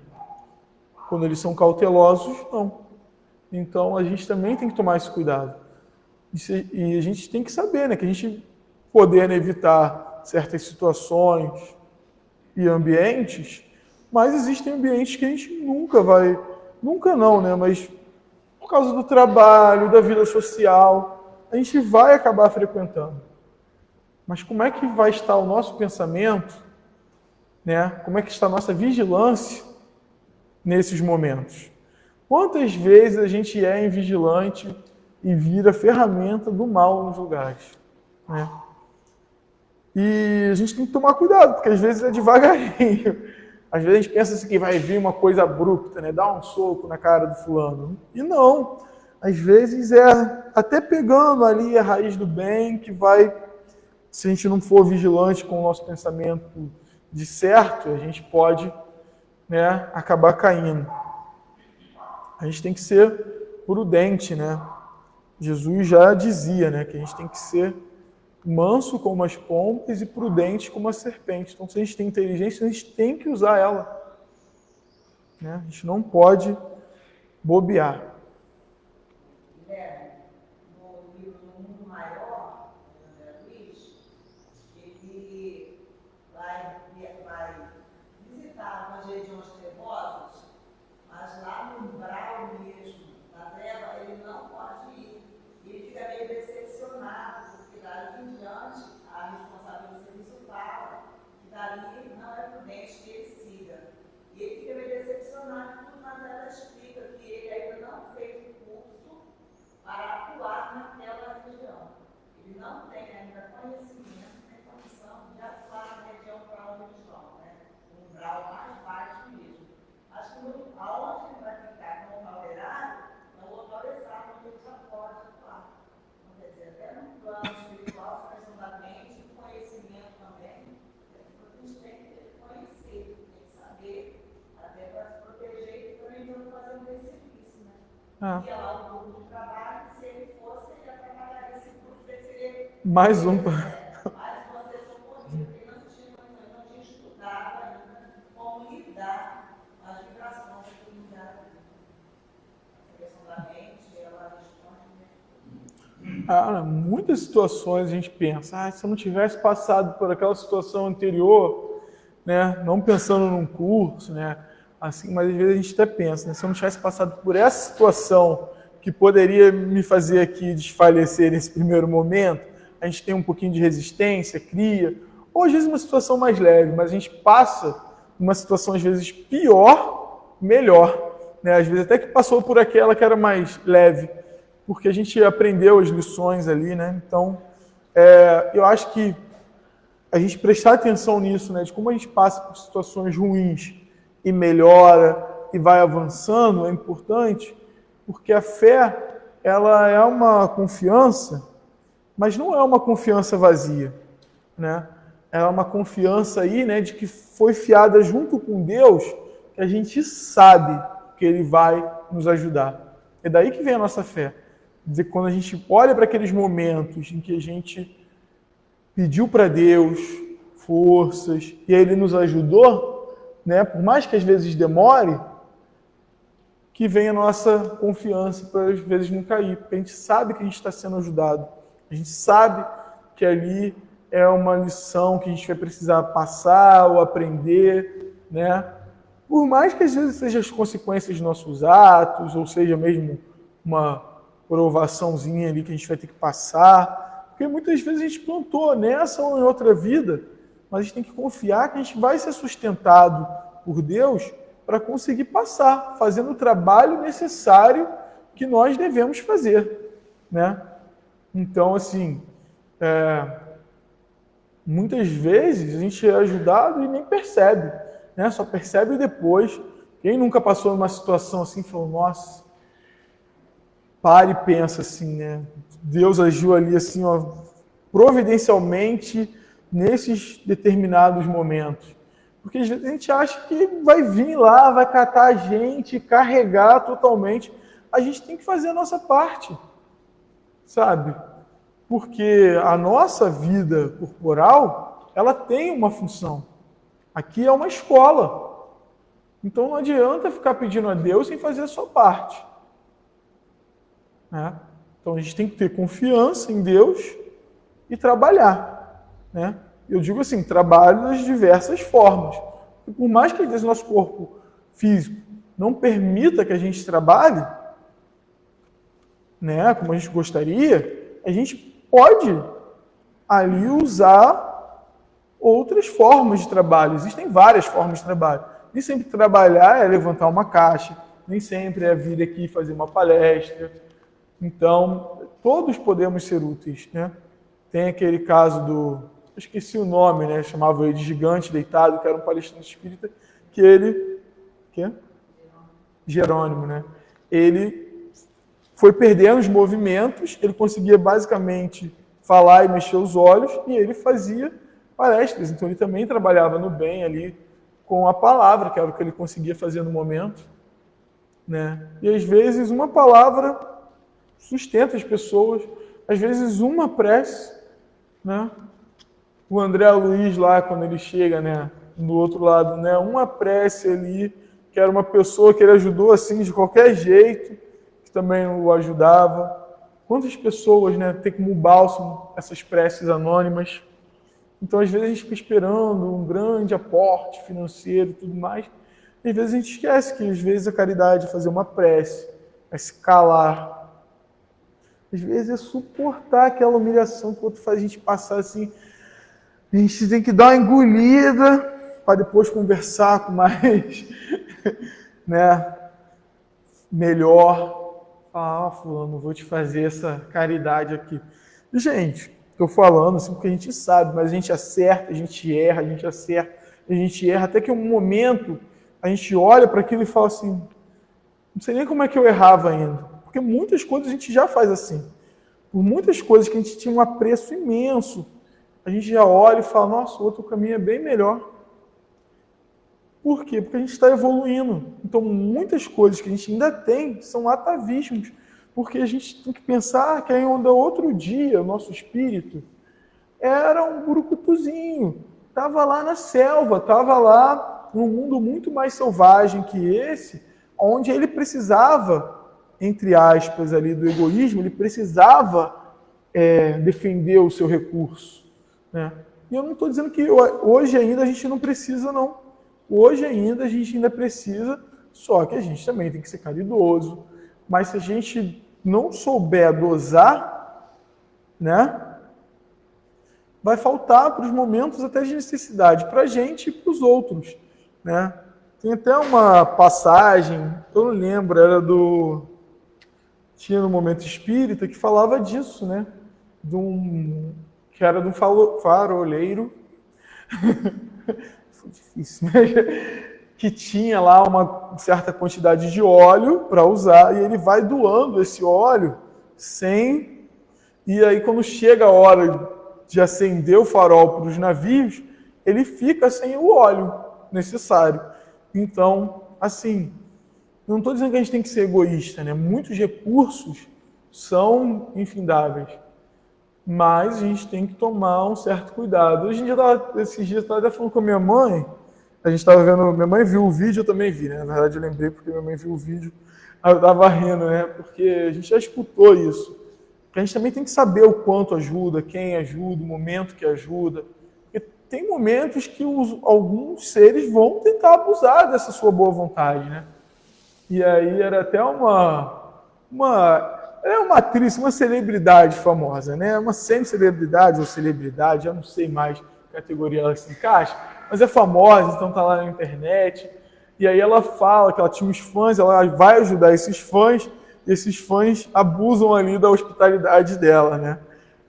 Quando eles são cautelosos, não. Então, a gente também tem que tomar esse cuidado. E a gente tem que saber, né, que a gente podendo evitar certas situações e ambientes, mas existem ambientes que a gente nunca vai... Nunca não, né, mas por causa do trabalho, da vida social, a gente vai acabar frequentando. Mas como é que vai estar o nosso pensamento, né? Como é que está a nossa vigilância nesses momentos? Quantas vezes a gente é invigilante e vira ferramenta do mal nos lugares, né? E a gente tem que tomar cuidado, porque às vezes é devagarinho. Às vezes a gente pensa assim que vai vir uma coisa abrupta, né? Dar um soco na cara do fulano. E não. Às vezes é até pegando ali a raiz do bem que vai... Se a gente não for vigilante com o nosso pensamento de certo, a gente pode, né, acabar caindo. A gente tem que ser prudente, né? Jesus já dizia, né, que a gente tem que ser manso como as pombas e prudente como a serpente. Então, se a gente tem inteligência, a gente tem que usar ela, né? A gente não pode bobear. Mais um. Muitas situações a gente pensa, se eu não tivesse passado por aquela situação anterior, né, não pensando num curso, né, assim, mas às vezes a gente até pensa, né, se eu não tivesse passado por essa situação que poderia me fazer aqui desfalecer nesse primeiro momento, a gente tem um pouquinho de resistência, cria, ou às vezes uma situação mais leve, mas a gente passa uma situação às vezes pior, melhor, né? Às vezes até que passou por aquela que era mais leve, porque a gente aprendeu as lições ali, né? Então, eu acho que a gente prestar atenção nisso, né? De como a gente passa por situações ruins e melhora e vai avançando é importante, porque a fé, ela é uma confiança, mas não é uma confiança vazia, né? É uma confiança aí, né, de que foi fiada junto com Deus, que a gente sabe que Ele vai nos ajudar. É daí que vem a nossa fé. Quer dizer, quando a gente olha para aqueles momentos em que a gente pediu para Deus forças e Ele nos ajudou, né, por mais que às vezes demore, que vem a nossa confiança para às vezes não cair, porque a gente sabe que a gente está sendo ajudado, a gente sabe que ali é uma lição que a gente vai precisar passar ou aprender, né? Por mais que às vezes sejam as consequências dos nossos atos, ou seja mesmo uma provaçãozinha ali que a gente vai ter que passar, porque muitas vezes a gente plantou nessa ou em outra vida, mas a gente tem que confiar que a gente vai ser sustentado por Deus para conseguir passar, fazendo o trabalho necessário que nós devemos fazer, né? Então, assim, muitas vezes a gente é ajudado e nem percebe, né? Só percebe depois. Quem nunca passou numa situação assim, falou, nossa, para e pensa assim, né? Deus agiu ali assim, ó, providencialmente nesses determinados momentos. Porque às vezes a gente acha que vai vir lá, vai catar a gente, carregar totalmente. A gente tem que fazer a nossa parte, sabe? Porque a nossa vida corporal, ela tem uma função. Aqui é uma escola. Então não adianta ficar pedindo a Deus sem fazer a sua parte, né? Então a gente tem que ter confiança em Deus e trabalhar, né? Eu digo assim, trabalho das diversas formas. E por mais que às vezes o nosso corpo físico não permita que a gente trabalhe, né, como a gente gostaria, a gente pode ali usar outras formas de trabalho. Existem várias formas de trabalho. Nem sempre trabalhar é levantar uma caixa, nem sempre é vir aqui fazer uma palestra. Então, todos podemos ser úteis, né? Tem aquele caso do... Eu esqueci o nome, né? Chamava ele de Gigante Deitado, que era um palestrante espírita, que ele... Jerônimo, né? Ele foi perdendo os movimentos, ele conseguia basicamente falar e mexer os olhos, e ele fazia palestras. Então, ele também trabalhava no bem ali com a palavra, que era o que ele conseguia fazer no momento, né? E às vezes uma palavra sustenta as pessoas, às vezes uma prece, né? O André Luiz lá, quando ele chega, né, do outro lado, né, uma prece ali, que era uma pessoa que ele ajudou assim de qualquer jeito, que também o ajudava. Quantas pessoas, né, tem como bálsamo essas preces anônimas? Então, às vezes a gente fica esperando um grande aporte financeiro e tudo mais, e às vezes a gente esquece que às vezes a caridade é fazer uma prece, é se calar. Às vezes é suportar aquela humilhação que o outro faz a gente passar assim. A gente tem que dar uma engolida para depois conversar com mais, né, melhor. Falar, fulano, vou te fazer essa caridade aqui. E, gente, estou falando assim porque a gente sabe, mas a gente acerta, a gente erra, a gente acerta, a gente erra, até que um momento a gente olha para aquilo e fala assim, não sei nem como é que eu errava ainda. Porque muitas coisas a gente já faz assim. Por muitas coisas que a gente tinha um apreço imenso, a gente já olha e fala, nossa, o outro caminho é bem melhor. Por quê? Porque a gente está evoluindo. Então, muitas coisas que a gente ainda tem são atavismos. Porque a gente tem que pensar que ainda outro dia, o nosso espírito era um burucutuzinho. Estava lá na selva, estava lá num mundo muito mais selvagem que esse, onde ele precisava, entre aspas, ali do egoísmo, ele precisava defender o seu recurso, né? E eu não estou dizendo que hoje ainda a gente não precisa, não. Hoje ainda a gente ainda precisa, só que a gente também tem que ser caridoso. Mas se a gente não souber dosar, né, vai faltar para os momentos até de necessidade, para a gente e para os outros. né? Tem até uma passagem, eu não lembro, tinha no Momento Espírita, que falava disso, né? Que era de um faroleiro, foi difícil, né? Que tinha lá uma certa quantidade de óleo para usar, e ele vai doando esse óleo e aí quando chega a hora de acender o farol para os navios, ele fica sem o óleo necessário. Então, assim, não estou dizendo que a gente tem que ser egoísta, né? Muitos recursos são infindáveis, mas a gente tem que tomar um certo cuidado. Hoje em dia, esses dias, eu estava até falando com a minha mãe, a gente estava vendo, minha mãe viu o vídeo, eu também vi, né? Na verdade, eu lembrei porque minha mãe viu o vídeo, aí eu estava rindo, né? Porque a gente já escutou isso. A gente também tem que saber o quanto ajuda, quem ajuda, o momento que ajuda. Porque tem momentos que alguns seres vão tentar abusar dessa sua boa vontade, né? E aí era até uma atriz, uma celebridade famosa, né? Uma semi-celebridade ou celebridade, eu não sei mais que categoria ela se encaixa, mas é famosa, então tá lá na internet. E aí ela fala que ela tinha uns fãs, ela vai ajudar esses fãs, e esses fãs abusam ali da hospitalidade dela, né?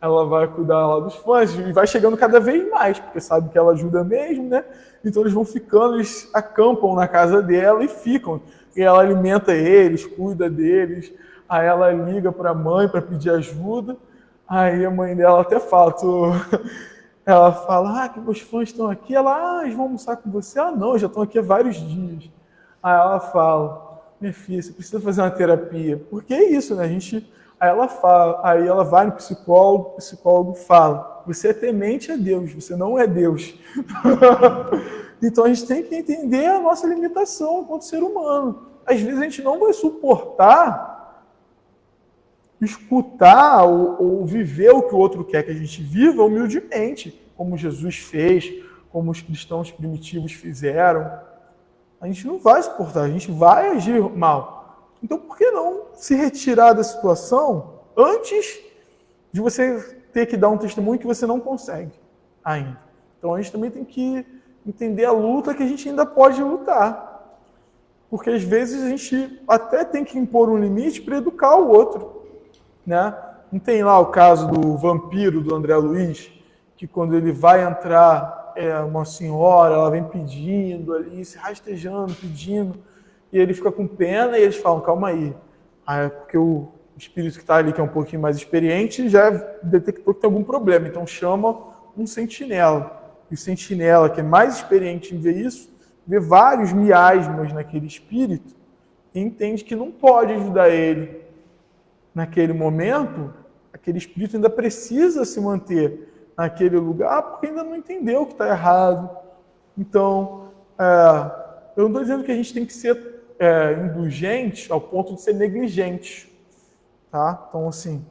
Ela vai cuidar lá dos fãs e vai chegando cada vez mais, porque sabe que ela ajuda mesmo, né? Então eles vão ficando, eles acampam na casa dela e ficam. E ela alimenta eles, cuida deles. Aí ela liga para a mãe para pedir ajuda. Aí a mãe dela até fala, ela fala, que meus fãs estão aqui. Ela, eles vão almoçar com você? Ah, não, já estão aqui há vários dias. Aí ela fala, minha filha, você precisa fazer uma terapia. Porque é isso, né? Aí ela vai no psicólogo, o psicólogo fala, você é temente a Deus, você não é Deus. Então a gente tem que entender a nossa limitação enquanto ser humano. Às vezes a gente não vai suportar escutar ou viver o que o outro quer que a gente viva humildemente, como Jesus fez, como os cristãos primitivos fizeram. A gente não vai suportar, a gente vai agir mal. Então, por que não se retirar da situação antes de você ter que dar um testemunho que você não consegue ainda? Então, a gente também tem que entender a luta que a gente ainda pode lutar. Porque, às vezes, a gente até tem que impor um limite para educar o outro. Né? Não tem lá o caso do vampiro do André Luiz, que quando ele vai entrar, uma senhora, ela vem pedindo ali, se rastejando, pedindo, e ele fica com pena e eles falam, calma aí. Porque o espírito que está ali, que é um pouquinho mais experiente, já detectou que tem algum problema, então chama um sentinela. E o sentinela, que é mais experiente em ver isso, vê vários miasmas naquele espírito e entende que não pode ajudar ele. Naquele momento, aquele espírito ainda precisa se manter naquele lugar porque ainda não entendeu que está errado. Então, eu não estou dizendo que a gente tem que ser indulgente ao ponto de ser negligente. Tá? Então, assim,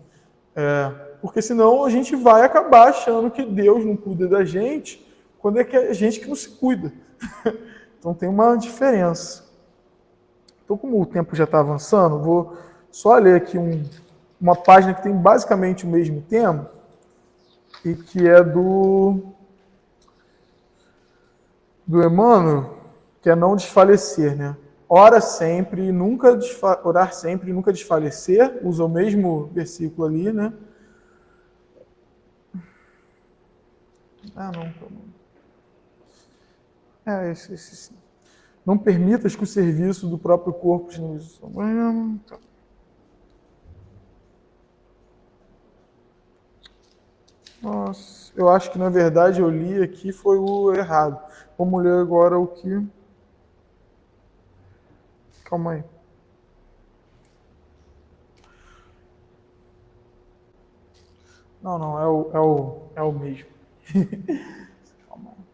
porque senão a gente vai acabar achando que Deus não cuida da gente quando é que é a gente que não se cuida. Então, tem uma diferença. Então, como o tempo já está avançando, vou só ler aqui uma página que tem basicamente o mesmo tema e que é do Emmanuel, que é não desfalecer, né? Orar sempre e nunca desfalecer, usa o mesmo versículo ali, né? Esse sim. Não permitas que o serviço do próprio corpo te Nossa, eu acho que na verdade eu li aqui foi o errado. Vamos ler agora o que... Calma aí. Não, é o mesmo. Calma aí.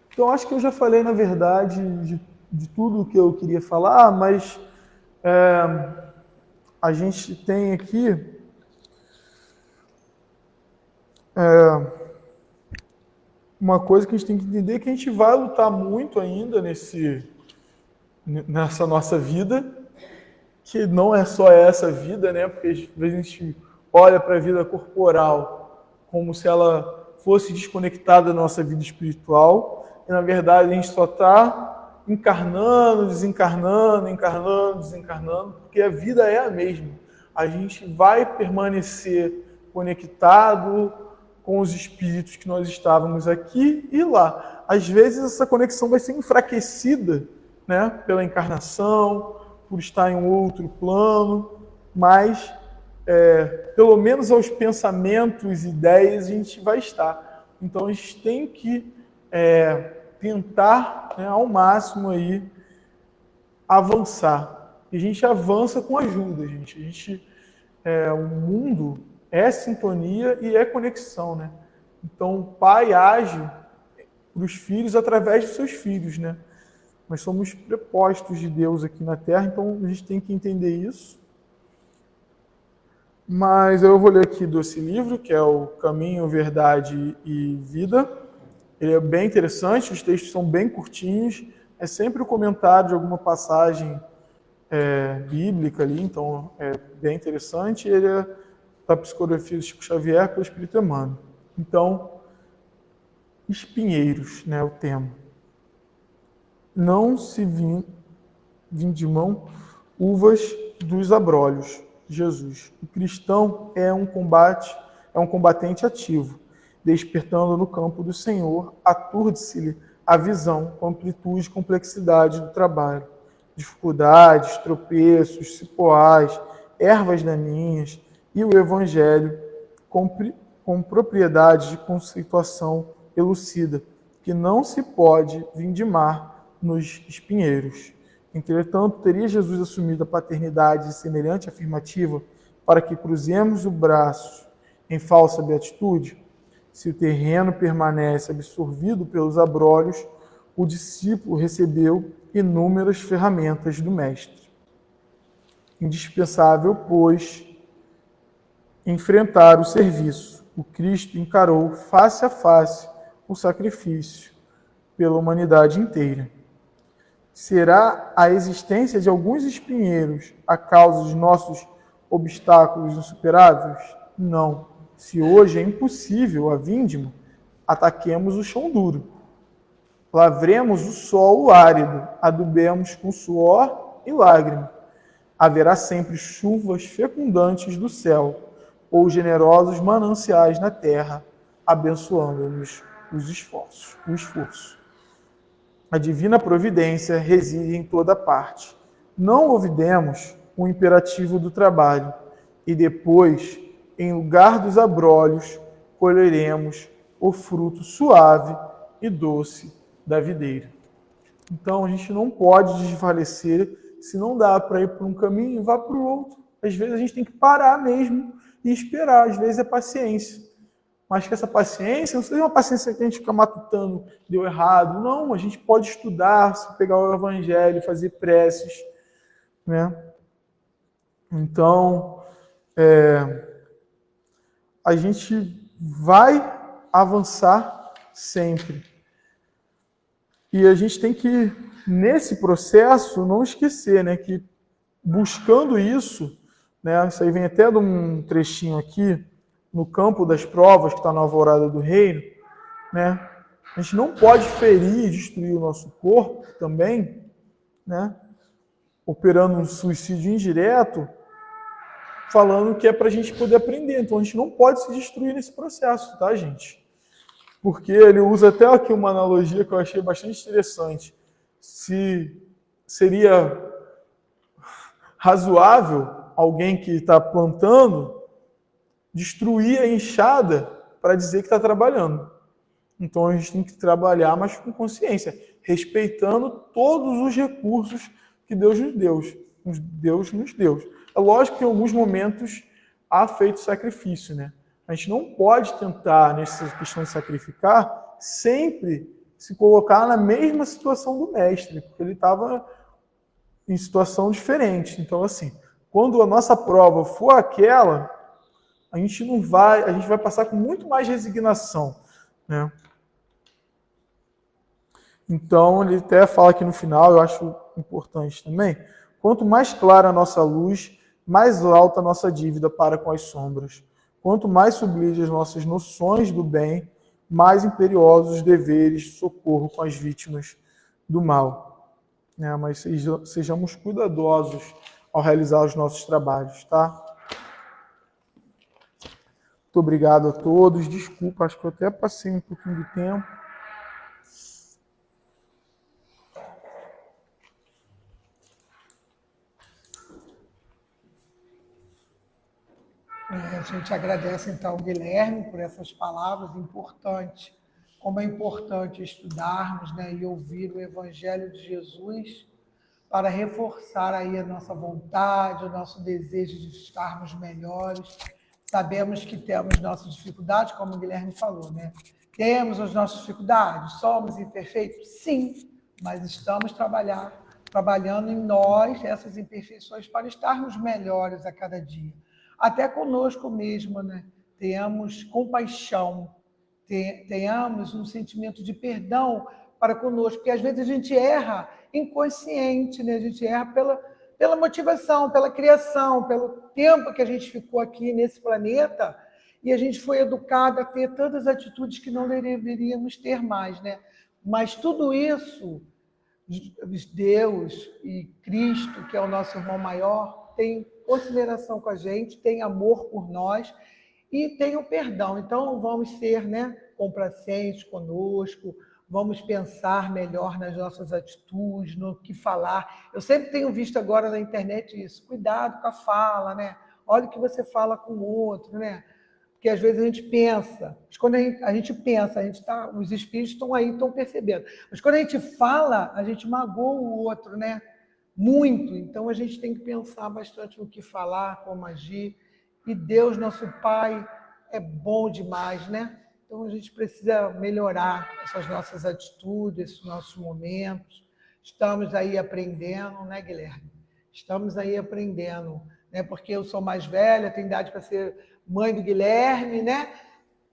Então acho que eu já falei na verdade de tudo o que eu queria falar, mas a gente tem aqui uma coisa que a gente tem que entender, que a gente vai lutar muito ainda nessa nossa vida, que não é só essa vida, né? Porque às vezes a gente olha para a vida corporal como se ela fosse desconectada da nossa vida espiritual, e na verdade a gente só está encarnando, desencarnando, encarnando, desencarnando, porque a vida é a mesma. A gente vai permanecer conectado com os espíritos que nós estávamos aqui e lá. Às vezes essa conexão vai ser enfraquecida, né, pela encarnação, por estar em um outro plano, mas pelo menos aos pensamentos, ideias, a gente vai estar. Então a gente tem que tentar, né, ao máximo aí avançar. E a gente avança com ajuda, gente. O mundo é sintonia e é conexão, né? Então o pai age para os filhos através dos seus filhos, né? Nós somos prepostos de Deus aqui na Terra, então a gente tem que entender isso. Mas eu vou ler aqui desse livro, que é o Caminho, Verdade e Vida. Ele é bem interessante, os textos são bem curtinhos, é sempre o comentário de alguma passagem bíblica ali, então é bem interessante. Ele é da psicografia de Chico Xavier pelo Espírito Emmanuel. Então, espinheiros, né, o tema. Não se vindimam uvas dos abrolhos. Jesus. O cristão é um combatente ativo, despertando no campo do Senhor, aturde-se-lhe a visão com amplitude e complexidade do trabalho, dificuldades, tropeços, cipoais, ervas daninhas e o Evangelho com propriedade de conceituação elucida, que não se pode vindimar nos espinheiros. Entretanto, teria Jesus assumido a paternidade de semelhante afirmativa para que cruzemos o braço em falsa beatitude? Se o terreno permanece absorvido pelos abrolhos, o discípulo recebeu inúmeras ferramentas do Mestre. Indispensável, pois, enfrentar o serviço. O Cristo encarou face a face o sacrifício pela humanidade inteira. Será a existência de alguns espinheiros a causa de nossos obstáculos insuperáveis? Não. Se hoje é impossível a vindima, ataquemos o chão duro. Lavremos o solo árido, adubemos com suor e lágrima. Haverá sempre chuvas fecundantes do céu, ou generosos mananciais na terra, abençoando-nos o esforço. A divina providência reside em toda parte. Não ouvidemos o imperativo do trabalho e depois, em lugar dos abrolhos, colheremos o fruto suave e doce da videira. Então, a gente não pode desfalecer. Se não dá para ir por um caminho, vá para o outro. Às vezes a gente tem que parar mesmo e esperar. Às vezes é paciência. Mas que essa paciência, não seja uma paciência que a gente fica matutando, deu errado. Não, a gente pode estudar, pegar o Evangelho, fazer preces, né? Então, a gente vai avançar sempre. E a gente tem que, nesse processo, não esquecer, né, que buscando isso, né, isso aí vem até de um trechinho aqui, no campo das provas, que está na Alvorada do Reino, né? A gente não pode ferir e destruir o nosso corpo também, né? Operando um suicídio indireto, falando que é para a gente poder aprender. Então a gente não pode se destruir nesse processo, tá, gente? Porque ele usa até aqui uma analogia que eu achei bastante interessante. Se seria razoável alguém que está plantando destruir a enxada para dizer que está trabalhando. Então a gente tem que trabalhar, mas com consciência, respeitando todos os recursos que Deus nos deu. É lógico que em alguns momentos há feito sacrifício, né? A gente não pode tentar, nessa questão de sacrificar, sempre se colocar na mesma situação do mestre, porque ele estava em situação diferente. Então, assim, quando a nossa prova for aquela, a gente vai passar com muito mais resignação, né? Então, ele até fala aqui no final, eu acho importante também, quanto mais clara a nossa luz, mais alta a nossa dívida para com as sombras. Quanto mais sublimes as nossas noções do bem, mais imperiosos os deveres de socorro com as vítimas do mal. né? Mas sejamos cuidadosos ao realizar os nossos trabalhos, tá? Muito obrigado a todos. Desculpa, acho que eu até passei um pouquinho do tempo. A gente agradece, então, Guilherme, por essas palavras importantes. Como é importante estudarmos, né, e ouvir o Evangelho de Jesus para reforçar aí a nossa vontade, o nosso desejo de estarmos melhores. Sabemos que temos nossas dificuldades, como o Guilherme falou, né? Temos as nossas dificuldades, somos imperfeitos? Sim, mas estamos trabalhando em nós essas imperfeições para estarmos melhores a cada dia. Até conosco mesmo, né? Tenhamos compaixão, tenhamos um sentimento de perdão para conosco, porque às vezes a gente erra inconsciente, né? A gente erra pela motivação, pela criação, pelo tempo que a gente ficou aqui nesse planeta e a gente foi educado a ter tantas atitudes que não deveríamos ter mais, né? Mas tudo isso, Deus e Cristo, que é o nosso irmão maior, tem consideração com a gente, tem amor por nós e tem o perdão. Então, vamos ser, né, complacentes conosco, vamos pensar melhor nas nossas atitudes, no que falar. Eu sempre tenho visto agora na internet isso, cuidado com a fala, né? Olha o que você fala com o outro, né? Porque às vezes a gente pensa, mas quando a gente pensa, os espíritos estão aí, estão percebendo. Mas quando a gente fala, a gente magoa o outro, né? Muito. Então a gente tem que pensar bastante no que falar, como agir. E Deus, nosso Pai, é bom demais, né? Então a gente precisa melhorar essas nossas atitudes, esses nossos momentos. Estamos aí aprendendo, né, Guilherme? Estamos aí aprendendo, né? Porque eu sou mais velha, tenho idade para ser mãe do Guilherme, né?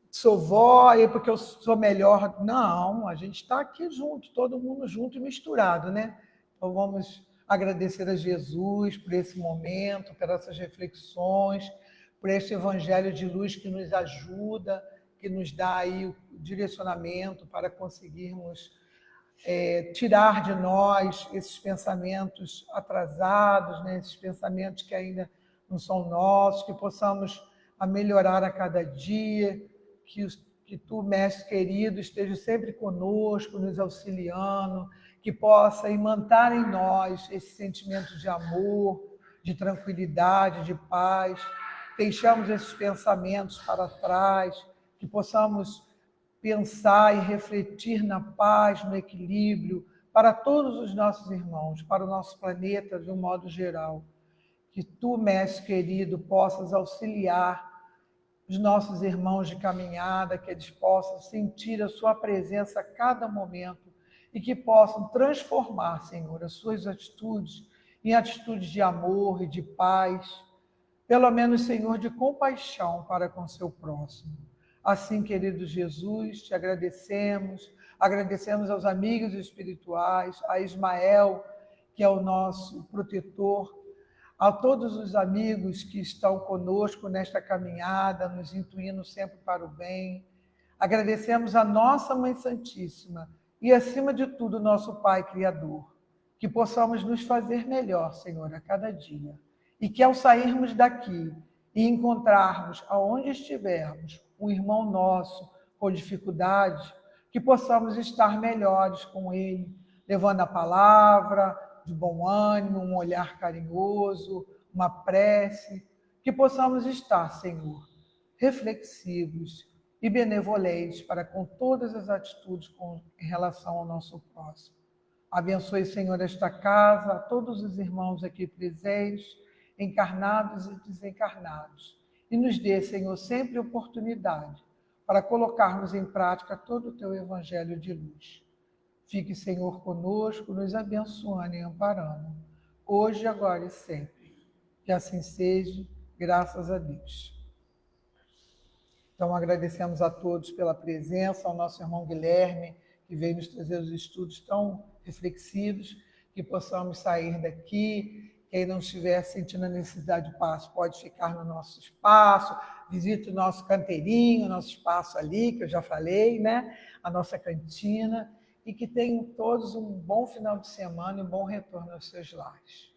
Sou vó, aí porque eu sou melhor. Não, a gente está aqui junto, todo mundo junto e misturado, né? Então vamos agradecer a Jesus por esse momento, por essas reflexões, por este evangelho de luz que nos ajuda, que nos dá aí o direcionamento para conseguirmos tirar de nós esses pensamentos atrasados, né? Esses pensamentos que ainda não são nossos, que possamos a melhorar a cada dia, que tu, mestre querido, esteja sempre conosco, nos auxiliando, que possa imantar em nós esse sentimento de amor, de tranquilidade, de paz. Deixamos esses pensamentos para trás, que possamos pensar e refletir na paz, no equilíbrio, para todos os nossos irmãos, para o nosso planeta de um modo geral. Que tu, mestre querido, possas auxiliar os nossos irmãos de caminhada, que eles possam sentir a sua presença a cada momento e que possam transformar, Senhor, as suas atitudes em atitudes de amor e de paz, pelo menos, Senhor, de compaixão para com seu próximo. Assim, querido Jesus, te agradecemos aos amigos espirituais, a Ismael, que é o nosso protetor, a todos os amigos que estão conosco nesta caminhada, nos intuindo sempre para o bem. Agradecemos a nossa Mãe Santíssima e, acima de tudo, nosso Pai Criador, que possamos nos fazer melhor, Senhor, a cada dia. E que ao sairmos daqui e encontrarmos, aonde estivermos, um irmão nosso com dificuldade, que possamos estar melhores com ele, levando a palavra de bom ânimo, um olhar carinhoso, uma prece, que possamos estar, Senhor, reflexivos e benevolentes para com todas as atitudes em relação ao nosso próximo. Abençoe, Senhor, esta casa, a todos os irmãos aqui presentes, encarnados e desencarnados. E nos dê, Senhor, sempre oportunidade para colocarmos em prática todo o teu evangelho de luz. Fique, Senhor, conosco, nos abençoando e amparando, hoje, agora e sempre. Que assim seja, graças a Deus. Então, agradecemos a todos pela presença, ao nosso irmão Guilherme, que veio nos trazer os estudos tão reflexivos, que possamos sair daqui. Quem não estiver sentindo a necessidade de passo, pode ficar no nosso espaço, visite o nosso canteirinho, o nosso espaço ali, que eu já falei, né? A nossa cantina. e que tenham todos um bom final de semana e um bom retorno aos seus lares.